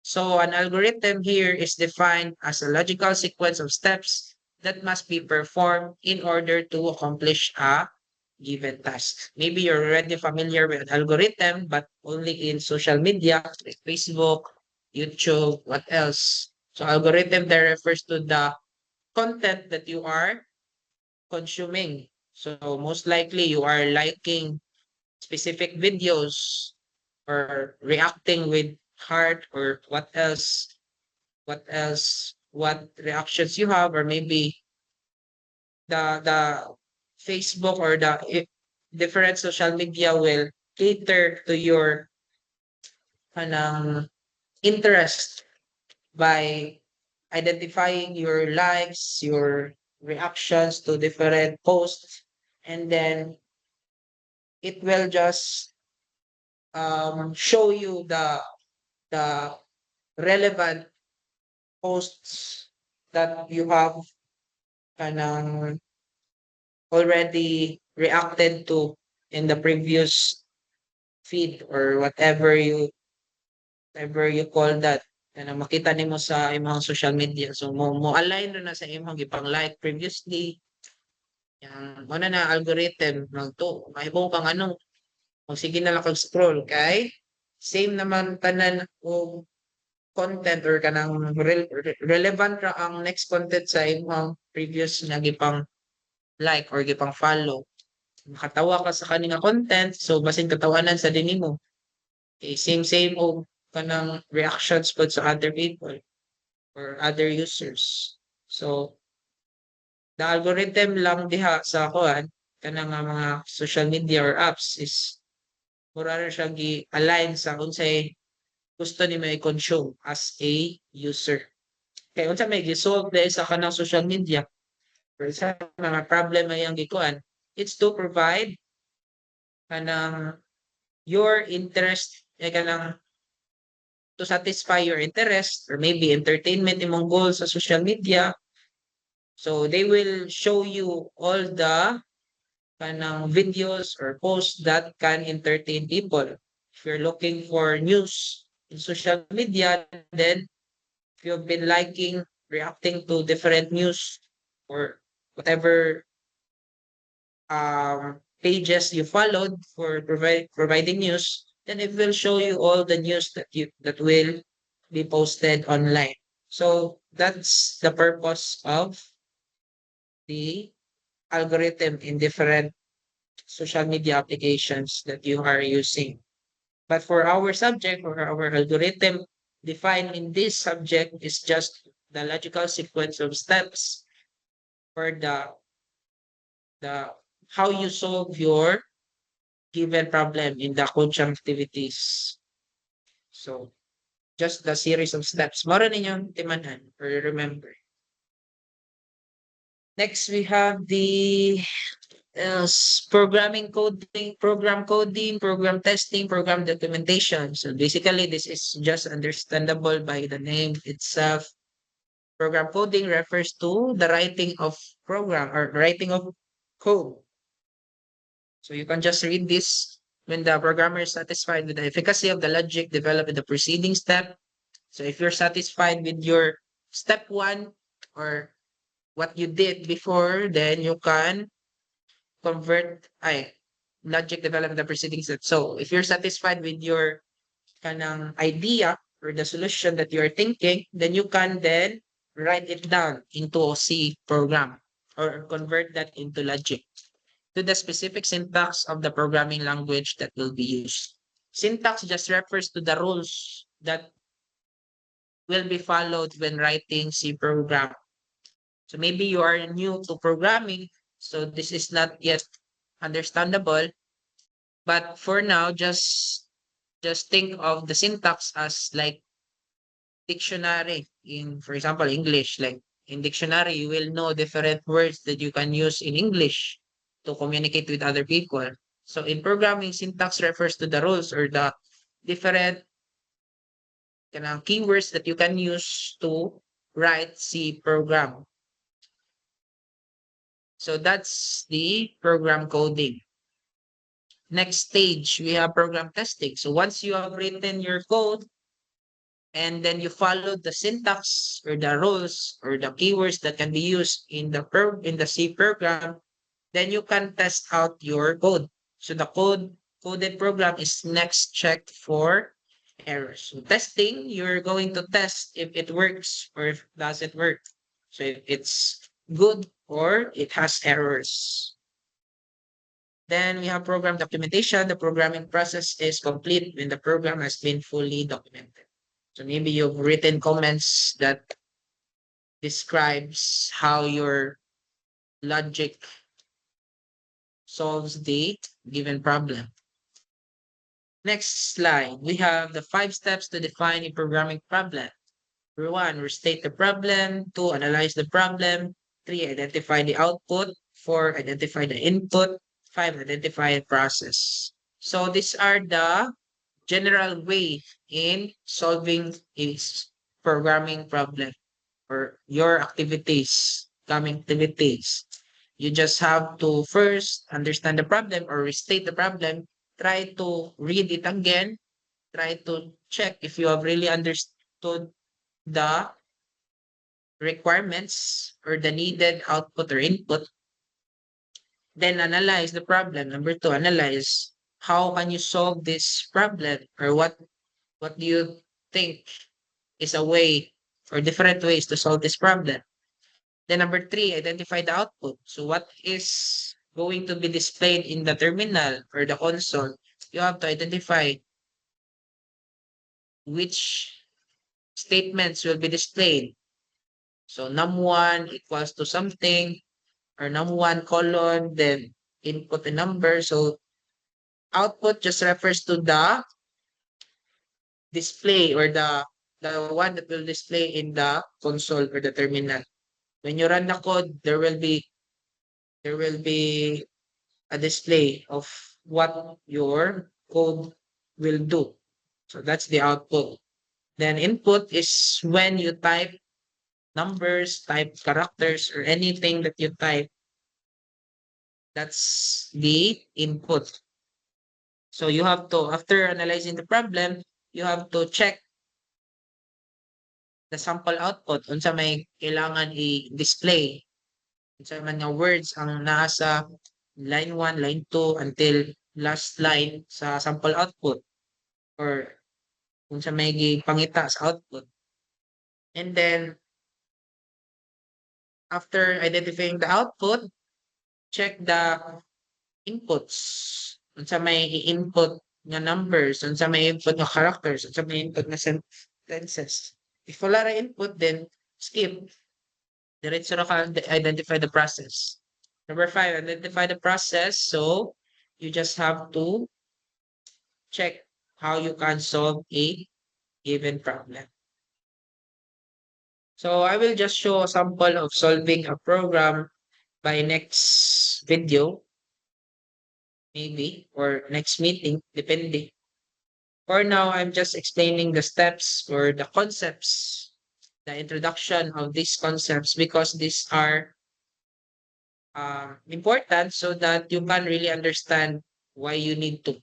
So an algorithm here is defined as a logical sequence of steps that must be performed in order to accomplish a given task. Maybe you're already familiar with an algorithm, but only in social media like Facebook, YouTube, what else? So algorithm there refers to the content that you are consuming. So most likely you are liking specific videos or reacting with heart or what reactions you have, or maybe the Facebook or different social media will cater to your kanang interest by identifying your likes, your reactions to different posts, and then it will just show you the relevant posts that you have kanang already reacted to in the previous feed or whatever you call that, na makita nimo sa imong social media. So mo align na sa imong gipang like previously. Yang mo na algorithm nagto mahimo kang anong kung sige na lang kag scroll kay same naman tanan o content or kanang relevant ra ang next content sa imong previous nga gipang like or gipang follow. Makatawa ka sa kaninga content, so basin katawanan sa dinhi mo. Okay, same o kanang reactions pud sa other people or other users. So the algorithm lang diha sa kuan kanang nga mga social media or apps is mura ra siya gi-align sa unsay gusto nimo i-consume as a user. Kaya unsa may gi-solve dahil sa kanang social media or sa mga problem ay ang gikuan, it's to provide kanang your interest kanang to satisfy your interest or maybe entertainment imong goal sa social media. So they will show you all the kanang videos or posts that can entertain people. If you're looking for news in social media, then if you've been liking, reacting to different news or whatever pages you followed for providing news, then it will show you all the news that will be posted online. So that's the purpose of the algorithm in different social media applications that you are using. But for our subject or our algorithm defined in this subject is just the logical sequence of steps for the how you solve your given problem in the coaching activities. So just the series of steps. Mara ninyong timanan or remember. Next, we have the program coding, program testing, program documentation. So basically, this is just understandable by the name itself. Program coding refers to the writing of program or writing of code. So you can just read this when the programmer is satisfied with the efficacy of the logic developed in the preceding step. So if you're satisfied with your step one or what you did before, then you can convert logic development the preceding step. So if you're satisfied with your kanang idea or the solution that you're thinking, then you can then write it down into a C program or convert that into logic to the specific syntax of the programming language that will be used. Syntax just refers to the rules that will be followed when writing C program. So maybe you are new to programming, so this is not yet understandable. But for now, just think of the syntax as like dictionary in, for example, English. Like in dictionary, you will know different words that you can use in English to communicate with other people. So in programming, syntax refers to the rules or the different keywords that you can use to write C program. So that's the program coding. Next stage, we have program testing. So once you have written your code and then you follow the syntax or the rules or the keywords that can be used in the C program, then you can test out your code. So the coded program is next checked for errors. So testing, you're going to test if it works or if it doesn't work. So if it's good or it has errors. Then we have program documentation. The programming process is complete when the program has been fully documented. So maybe you've written comments that describes how your logic solves the given problem. Next slide, we have the 5 steps to define a programming problem. Number 1, restate the problem. 2, analyze the problem. 3, identify the output. 4, identify the input. 5, identify the process. So these are the general way in solving a programming problem or your activities, coming activities. You just have to first understand the problem or restate the problem, try to read it again, try to check if you have really understood the requirements or the needed output or input, then analyze the problem. Number 2, analyze how can you solve this problem or what do you think is a way or different ways to solve this problem. Then number 3, identify the output. So what is going to be displayed in the terminal or the console? You have to identify which statements will be displayed. So num1 equals to something or num1 colon, then input a number. So output just refers to the display or the one that will display in the console or the terminal. When you run the code, there will be a display of what your code will do. So that's the output. Then input is when you type numbers, type characters, or anything that you type. That's the input. So you have to, after analyzing the problem, you have to check the sample output unsa may kailangan i-display. Unsa man nga words ang nasa line 1, line 2 until last line sa sample output. or kung sa may gipangita sa output. And then after identifying the output, check the inputs. Unsa may i-input nga numbers, unsa may input nga characters, unsa may input nga sentences. If wala ra input, then skip. Diretso ra ka identify the process. Number 5, identify the process. So you just have to check how you can solve a given problem. So I will just show a sample of solving a program by next video, maybe, or next meeting, depending. For now, I'm just explaining the steps or the concepts, the introduction of these concepts, because these are important so that you can really understand why you need to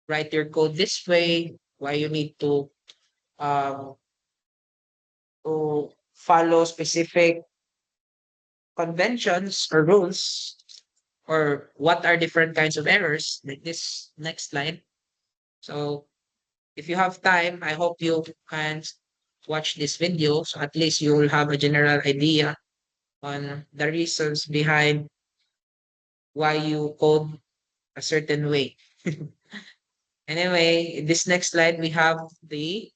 write your code this way, why you need um, to follow specific conventions or rules, or what are different kinds of errors, like this next slide. So if you have time, I hope you can watch this video, so at least you will have a general idea on the reasons behind why you code a certain way. Anyway, in this next slide, we have the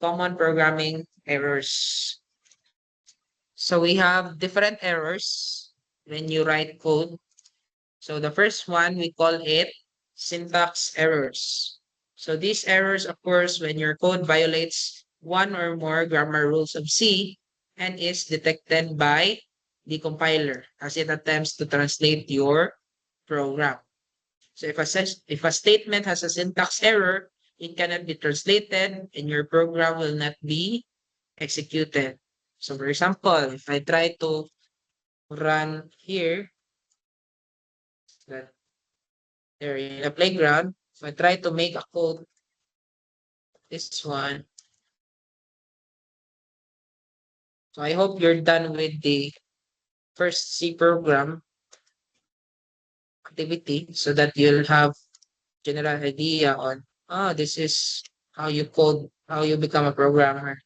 common programming errors. So we have different errors when you write code. So the first one, we call it syntax errors. So these errors occurs when your code violates one or more grammar rules of C and is detected by the compiler as it attempts to translate your program. So if a statement has a syntax error, it cannot be translated and your program will not be executed. So for example, if I try to run here, that there in a playground, if I try to make a code, this one. So I hope you're done with the first C program activity so that you'll have general idea on, this is how you code, how you become a programmer.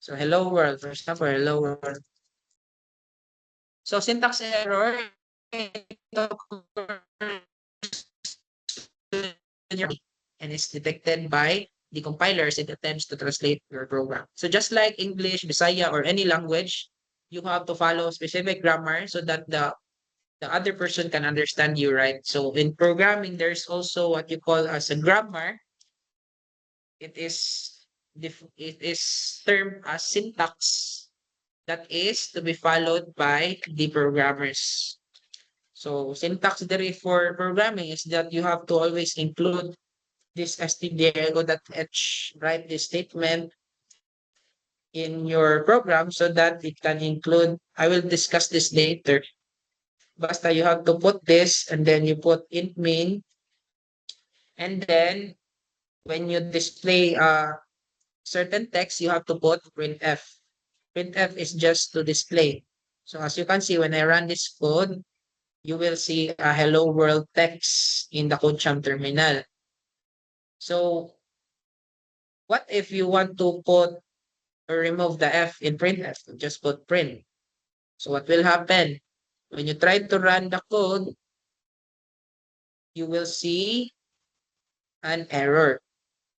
So hello world, for example, hello world. So syntax error, and is detected by the compilers it attempts to translate your program. So just like English, Bisaya, or any language, you have to follow specific grammar so that the other person can understand you, right? So in programming, there's also what you call as a grammar. It is it is termed as syntax that is to be followed by the programmers. So syntax theory for programming is that you have to always include this stdio.h, write this statement in your program so that it can include, I will discuss this later. Basta you have to put this and then you put int main, and then when you display certain text, you have to put printf. Printf is just to display. So as you can see, when I run this code, you will see a hello world text in the CodeChamp terminal. So what if you want to put or remove the F in printf? Just put print. So what will happen? When you try to run the code, you will see an error.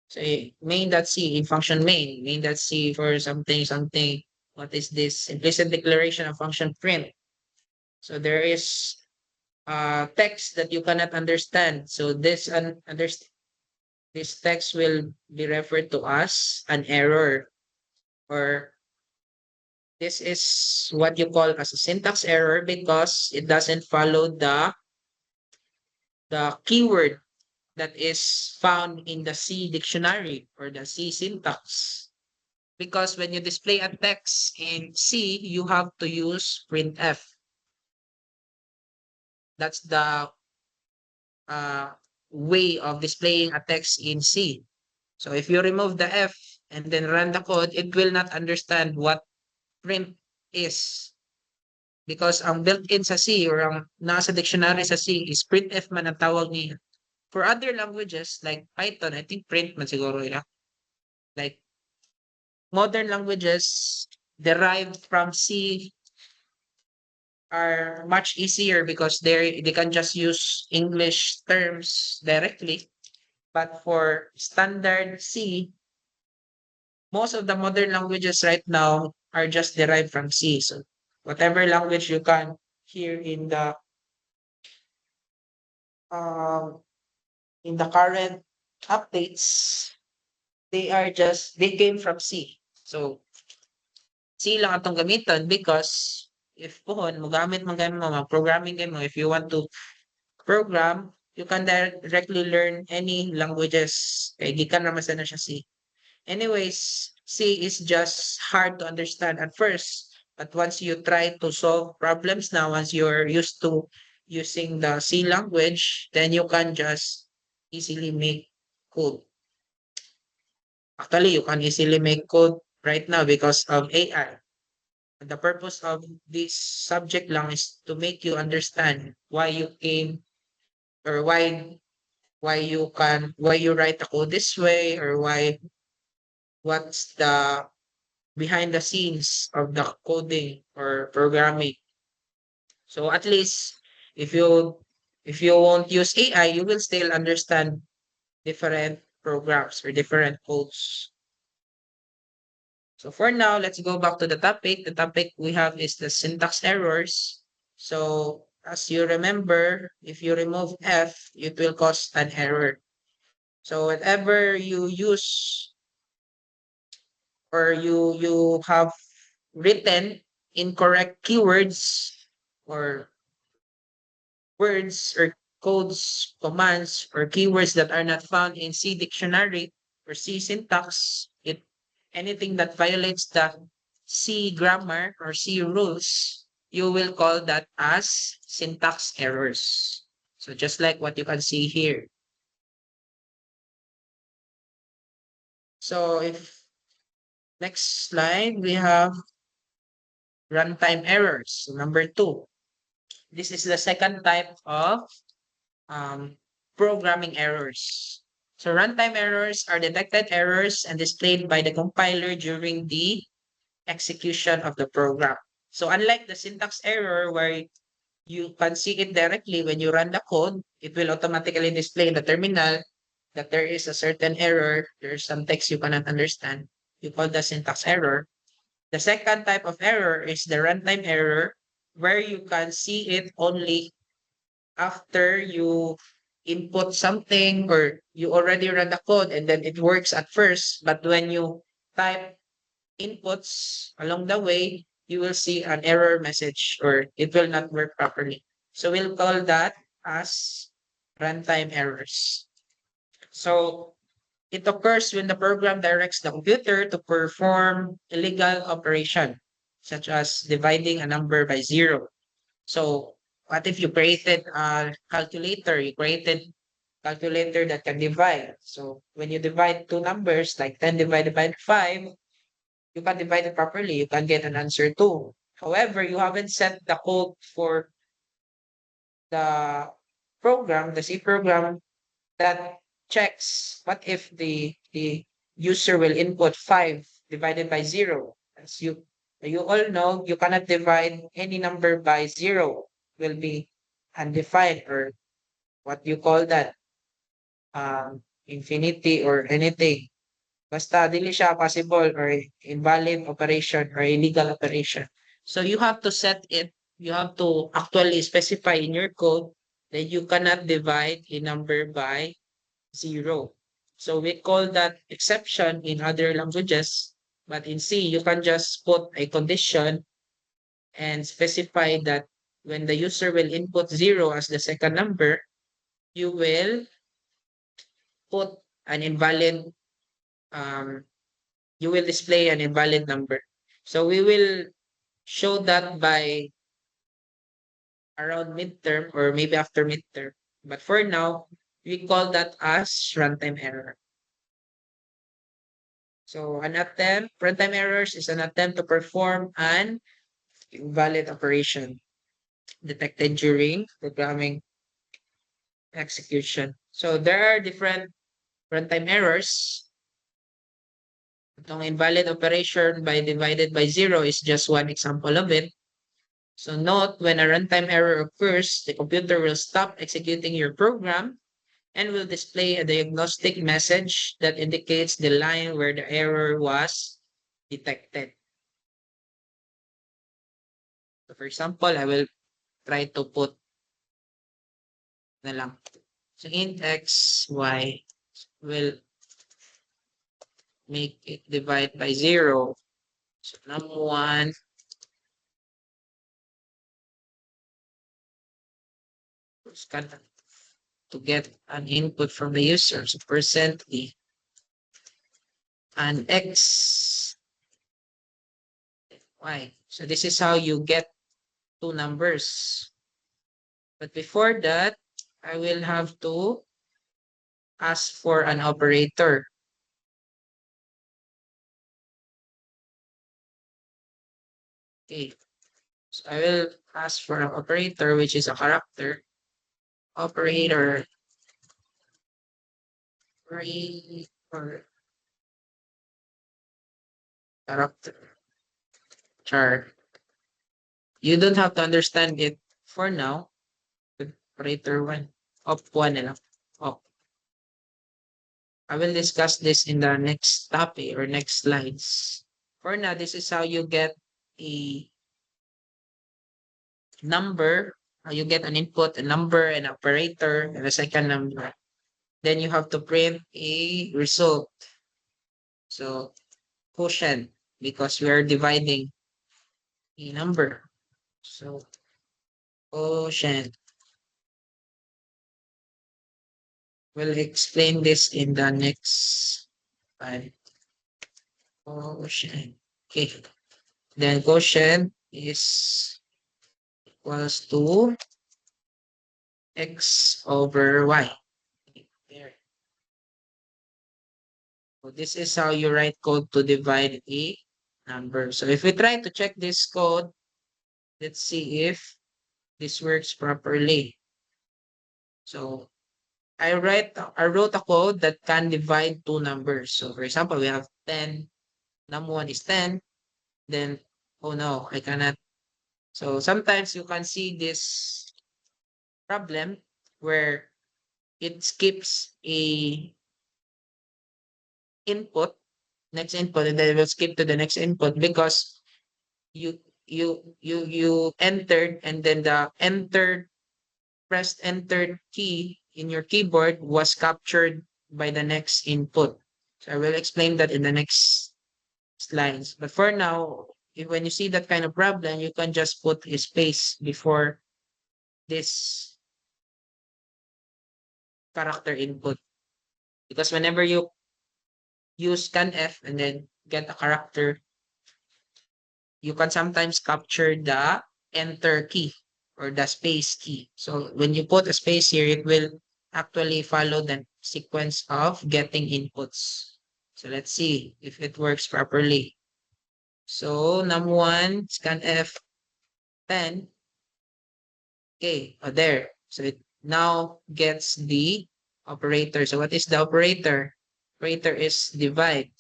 So main.c in function main.c for something, something. What is this? Implicit declaration of function print. So there is text that you cannot understand. So this text will be referred to as an error, or this is what you call as a syntax error because it doesn't follow the keyword that is found in the C dictionary or the C syntax. Because when you display a text in C, you have to use printf. That's the way of displaying a text in C. So if you remove the F and then run the code, it will not understand what print is. Because ang built-in sa C or ang nasa dictionary sa C is printf man ang tawag niya. for other languages like Python, I think print man siguro yun, like modern languages derived from C are much easier because they can just use English terms directly. But for standard C, most of the modern languages right now are just derived from C. So whatever language you can hear um in the current updates, they came from C. So C lang atong gamiton because if pohon mogamit man kay mo mag-programming kay mo if you want to program, you can directly learn any languages kay gikan naman sana siya C. Anyways, C is just hard to understand at first, but once you try to solve problems now, once you're used to using the C language, then you can just easily make code. Actually, you can easily make code right now because of AI. And the purpose of this subject lang is to make you understand why you came or why you write the code this way or what's the behind the scenes of the coding or programming. So at least if you if you won't use AI, you will still understand different programs or different codes. So for now, let's go back to the topic. The topic we have is the syntax errors. So as you remember, if you remove F, it will cause an error. So whenever you use or you have written incorrect keywords or words or codes, commands, or keywords that are not found in C dictionary or C syntax, anything that violates the C grammar or C rules, you will call that as syntax errors. So just like what you can see here. So if next slide, we have runtime errors. So number 2. This is the second type of um, programming errors. So runtime errors are detected errors and displayed by the compiler during the execution of the program. So unlike the syntax error where you can see it directly when you run the code, it will automatically display in the terminal that there is a certain error, there's some text you cannot understand. You call the syntax error. The second type of error is the runtime error where you can see it only after you input something or you already run the code and then it works at first, but when you type inputs along the way, you will see an error message or it will not work properly. So we'll call that as runtime errors. So it occurs when the program directs the computer to perform illegal operation, such as dividing a number by zero. So what if you created a calculator? You created calculator that can divide. So when you divide two numbers like 10 divided by 5, you can divide it properly. You can get an answer too. However, you haven't set the code for the program, the C program that checks what if the user will input 5 divided by 0. As you all know, you cannot divide any number by 0. Will be undefined or what you call that infinity or anything. Basta dili siya possible or invalid operation or illegal operation. So you have to set it, you have to actually specify in your code that you cannot divide a number by 0. So we call that exception in other languages, but in C, you can just put a condition and specify that when the user will input 0 as the second number, you will put an invalid, um, you will display an invalid number. So we will show that by around midterm or maybe after midterm. But for now, we call that as runtime error. So an attempt, runtime errors is an attempt to perform an invalid operation detected during programming execution. So there are different runtime errors. Itong invalid operation by divided by zero is just one example of it. So note, when a runtime error occurs, the computer will stop executing your program and will display a diagnostic message that indicates the line where the error was detected. So for example, I will try to put na lang. So int x, y will make it divide by 0. So num1 to get an input from the user. So percent %e and x, y. So this is how you get two numbers. But before that, I will have to ask for an operator. Okay. So I will ask for an operator, which is a character. Operator. Or character. Char. You don't have to understand it for now. Operator 1. Op1 na lang. Op. I will discuss this in the next topic or next slides. For now, this is how you get a number. You get an input, a number, an operator, and a second number. Then you have to print a result. So quotient, because we are dividing a number. So quotient. We'll explain this in the next slide. Quotient. Okay. Then quotient is equals to x over y. There. So this is how you write code to divide a number. So if we try to check this code, let's see if this works properly. So I wrote a code that can divide two numbers. So for example, we have 10, num1 is 10, then, oh no, I cannot. So sometimes you can see this problem where it skips a input, next input, and then it will skip to the next input because you entered, and then the pressed enter key in your keyboard was captured by the next input. So I will explain that in the next slides. But for now, when you see that kind of problem, you can just put a space before this character input. Because whenever you use scanf and then get a character, you can sometimes capture the enter key or the space key. So when you put a space here, it will actually follow the sequence of getting inputs. So let's see if it works properly. So num1 scanf 10. Okay, there. So it now gets the operator. So what is the operator? Operator is divide.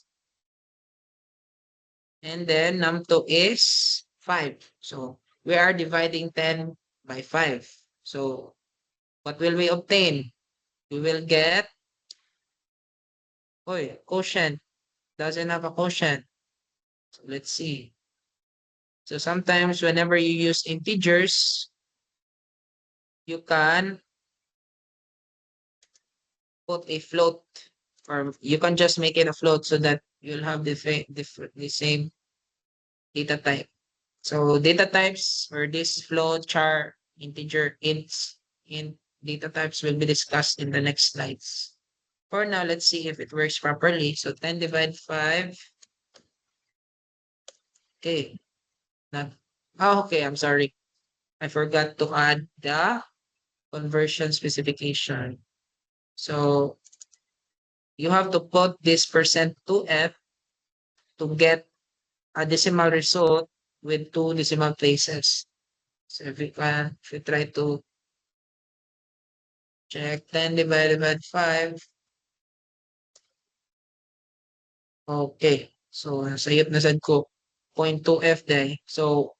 And then num2 is 5. So we are dividing 10 by 5. So what will we obtain? We will get, quotient. Doesn't have a quotient. So let's see. So sometimes whenever you use integers, you can put a float, or you can just make it a float so that you'll have the same data type. So data types, or this float, char, integer, ints, int data types will be discussed in the next slides. For now, let's see if it works properly. So 10 divided 5. Okay. Okay, I'm sorry. I forgot to add the conversion specification. So you have to put this %2f to get a decimal result with two decimal places. So if we try to Check 10 divided by 5. Okay. So, sayop na sad ko. 0.2F day. So,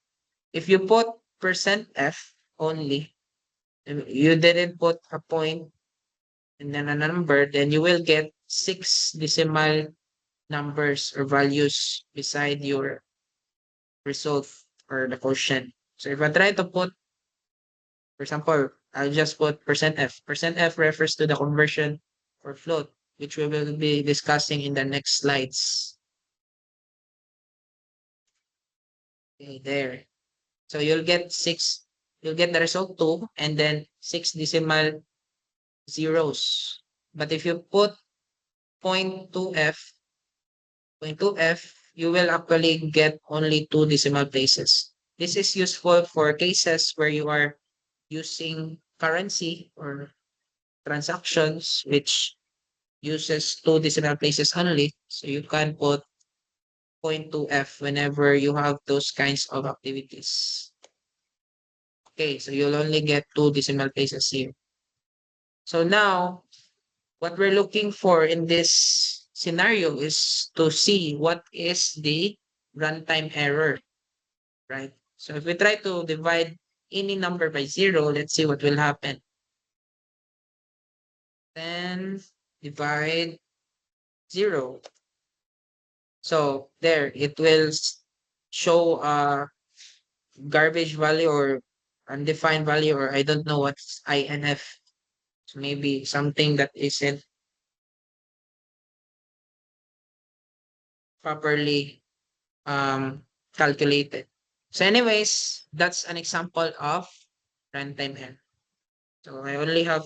if you put percent %F only, you didn't put a point and then a number, then you will get 6 decimal numbers or values beside your result or the quotient. So if I try to put, for example, I'll just put percent %F. Percent %F refers to the conversion for float, which we will be discussing in the next slides. Okay, there. So you'll get the result 2 and then 6 decimal zeros. But if you put 0.2F, 0.2F, you will actually get only 2 decimal places. This is useful for cases where you are using currency or transactions which uses 2 decimal places only. So you can put 0.2F whenever you have those kinds of activities. Okay, so you'll only get 2 decimal places here. So now, what we're looking for in this scenario is to see what is the runtime error, right? So if we try to divide any number by 0, let's see what will happen. 10 divide 0. So there, it will show a garbage value or undefined value, or I don't know what's INF. So maybe something that isn't properly calculated. So anyways, that's an example of runtime error. So I only have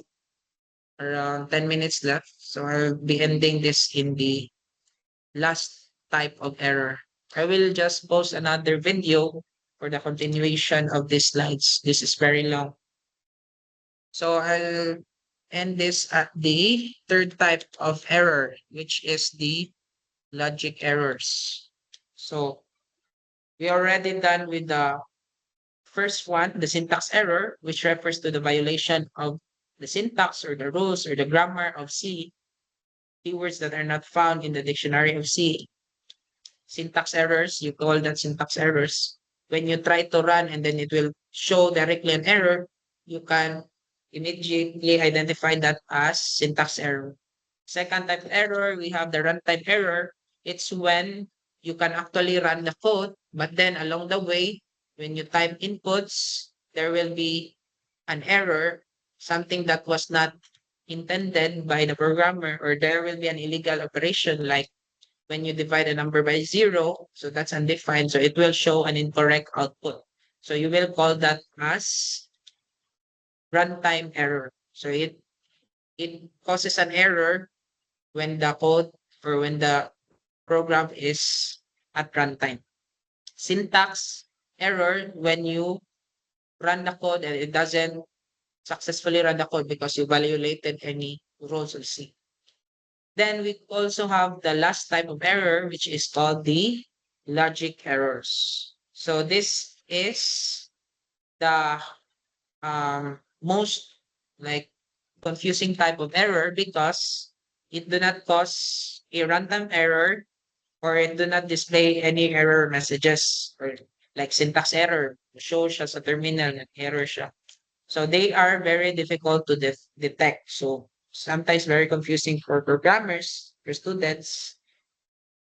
around 10 minutes left. So I'll be ending this in the last type of error. I will just post another video for the continuation of these slides. This is very long. So I'll end this at the third type of error, which is the logic errors. So we already done with the first one, the syntax error, which refers to the violation of the syntax or the rules or the grammar of C, keywords that are not found in the dictionary of C. Syntax errors, you call that syntax errors. When you try to run and then it will show directly an error, you can immediately identify that as syntax error. Second type of error, we have the runtime error. It's when you can actually run the code, but then along the way, when you type inputs, there will be an error, something that was not intended by the programmer, or there will be an illegal operation like when you divide a number by 0, so that's undefined, so it will show an incorrect output. So you will call that as runtime error. So it causes an error when the code or when the program is at runtime. Syntax error when you run the code and it doesn't successfully run the code because you violated any rules of C. Then we also have the last type of error, which is called the logic errors. So this is the most like confusing type of error because it do not cause a runtime error or it do not display any error messages or like syntax error. Show siya sa terminal, error siya. So they are very difficult to detect. So sometimes very confusing for programmers, for students.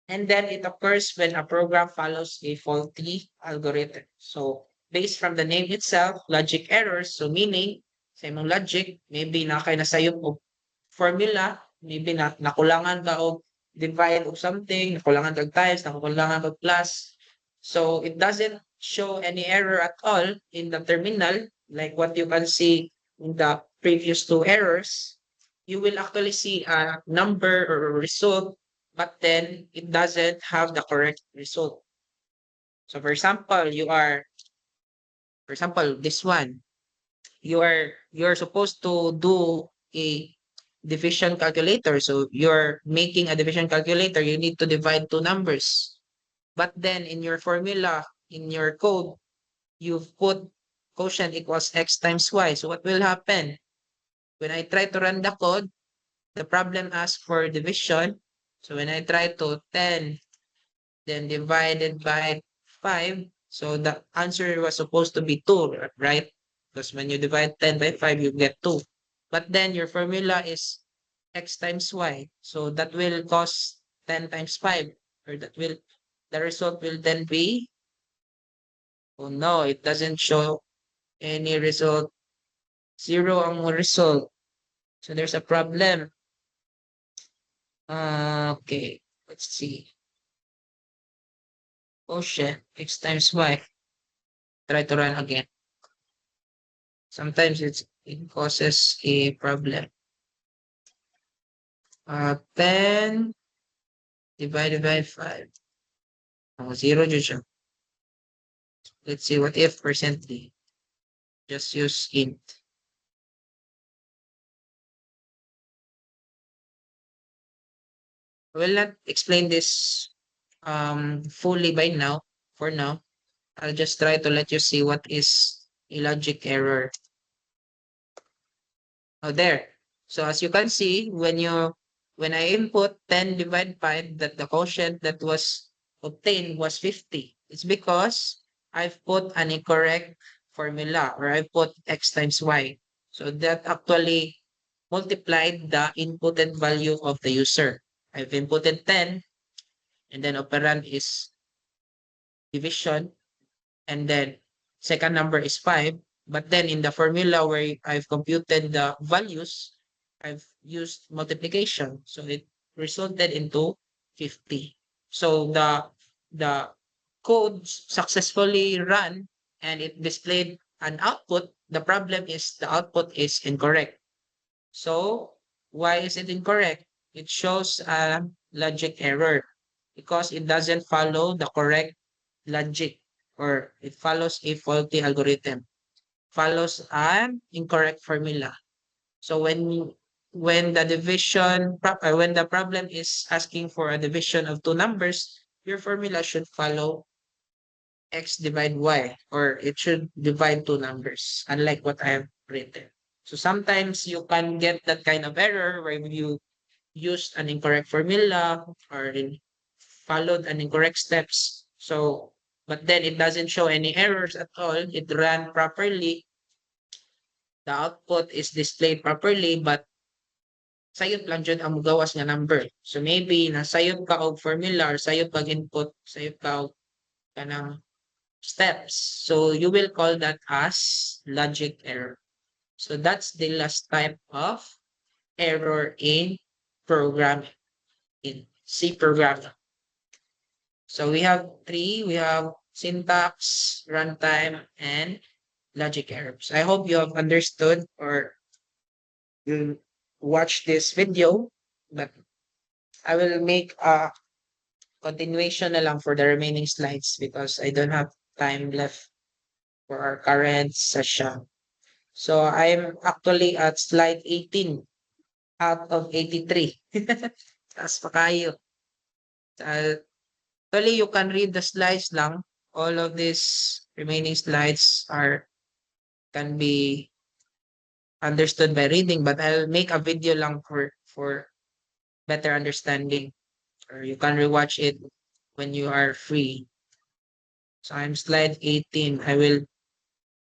And then it occurs when a program follows a faulty algorithm. So based from the name itself, logic errors. So meaning, sa imong logic, maybe na kay nasayop og formula, maybe na nakulangan ka og divide of something, nakulangan kag times, nakulangan kag plus. So it doesn't show any error at all in the terminal, like what you can see in the previous two errors. You will actually see a number or a result, but then it doesn't have the correct result. So for example, for example, this one, you're supposed to do a division calculator. So you're making a division calculator, you need to divide two numbers. But then in your formula, in your code, you've put quotient equals x times y. So what will happen? when I try to run the code, the problem asks for division. So when I try to 10, then divided by 5, so the answer was supposed to be 2, right? Because when you divide 10 by 5, you get 2. But then your formula is x times y. So that will cause 10 times 5. Or the result will then be, oh no, it doesn't show any result. 0 ang result. So there's a problem. Okay, let's see. Oh shit, x times y. Try to run again. Sometimes it causes a problem. 10 divided by 5. Oh, 0 dyan siya. Let's see what if percently. Just use int. I will not explain this fully by now. For now, I'll just try to let you see what is a logic error. Oh, there. So as you can see, when I input 10 divided 5, that the quotient that was obtained was 50. It's because I've put an incorrect formula, or I put x times y. So that actually multiplied the inputted value of the user. I've inputted 10, and then operand is division, and then second number is 5. But then in the formula where I've computed the values, I've used multiplication. So it resulted into 50. So the code successfully ran and it displayed an output. The problem is the output is incorrect. So why is it incorrect? It shows a logic error because it doesn't follow the correct logic, or it follows a faulty algorithm, follows an incorrect formula. So when the when the problem is asking for a division of two numbers, your formula should follow x divide y, or it should divide two numbers, unlike what I have written. So sometimes you can get that kind of error where you used an incorrect formula or followed an incorrect steps. So, but then it doesn't show any errors at all. It ran properly. The output is displayed properly, but sayop lang dyan ang mugawas nga number. So maybe nasayop ka og formula or sayop kag input, sayop ka og kanang steps. So you will call that as logic error. So that's the last type of error in programming, in C programming. So we have three. We have syntax, runtime, and logic errors. I hope you have understood or you watch this video, but I will make a continuation na lang for the remaining slides because I don't have time left for our current session. So I'm actually at slide 18 out of 83. Taas pa kayo. Actually, you can read the slides lang. All of these remaining slides can be understood by reading, but I'll make a video lang for better understanding, or you can rewatch it when you are free. So I'm slide 18. I will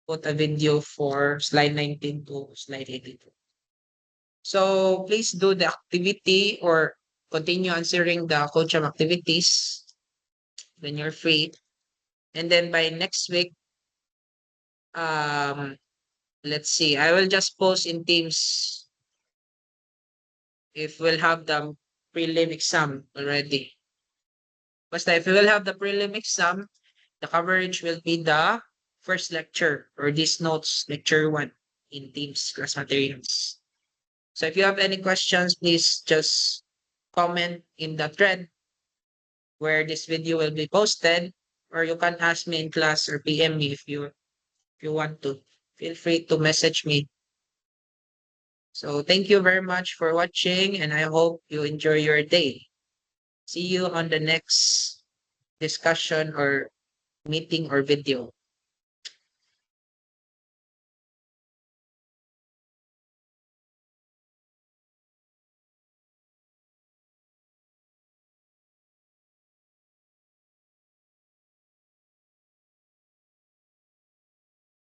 put a video for slide 19 to slide 82. So please do the activity or continue answering the CodeJam activities when you're free. And then by next week, let's see, I will just post in Teams if we'll have the prelim exam already. Basta if we will have the prelim exam, the coverage will be the first lecture or this notes lecture 1 in Teams class materials. So if you have any questions, please just comment in the thread where this video will be posted, or you can ask me in class or PM me if you want to. Feel free to message me. So thank you very much for watching, and I hope you enjoy your day. See you on the next discussion or meeting or video.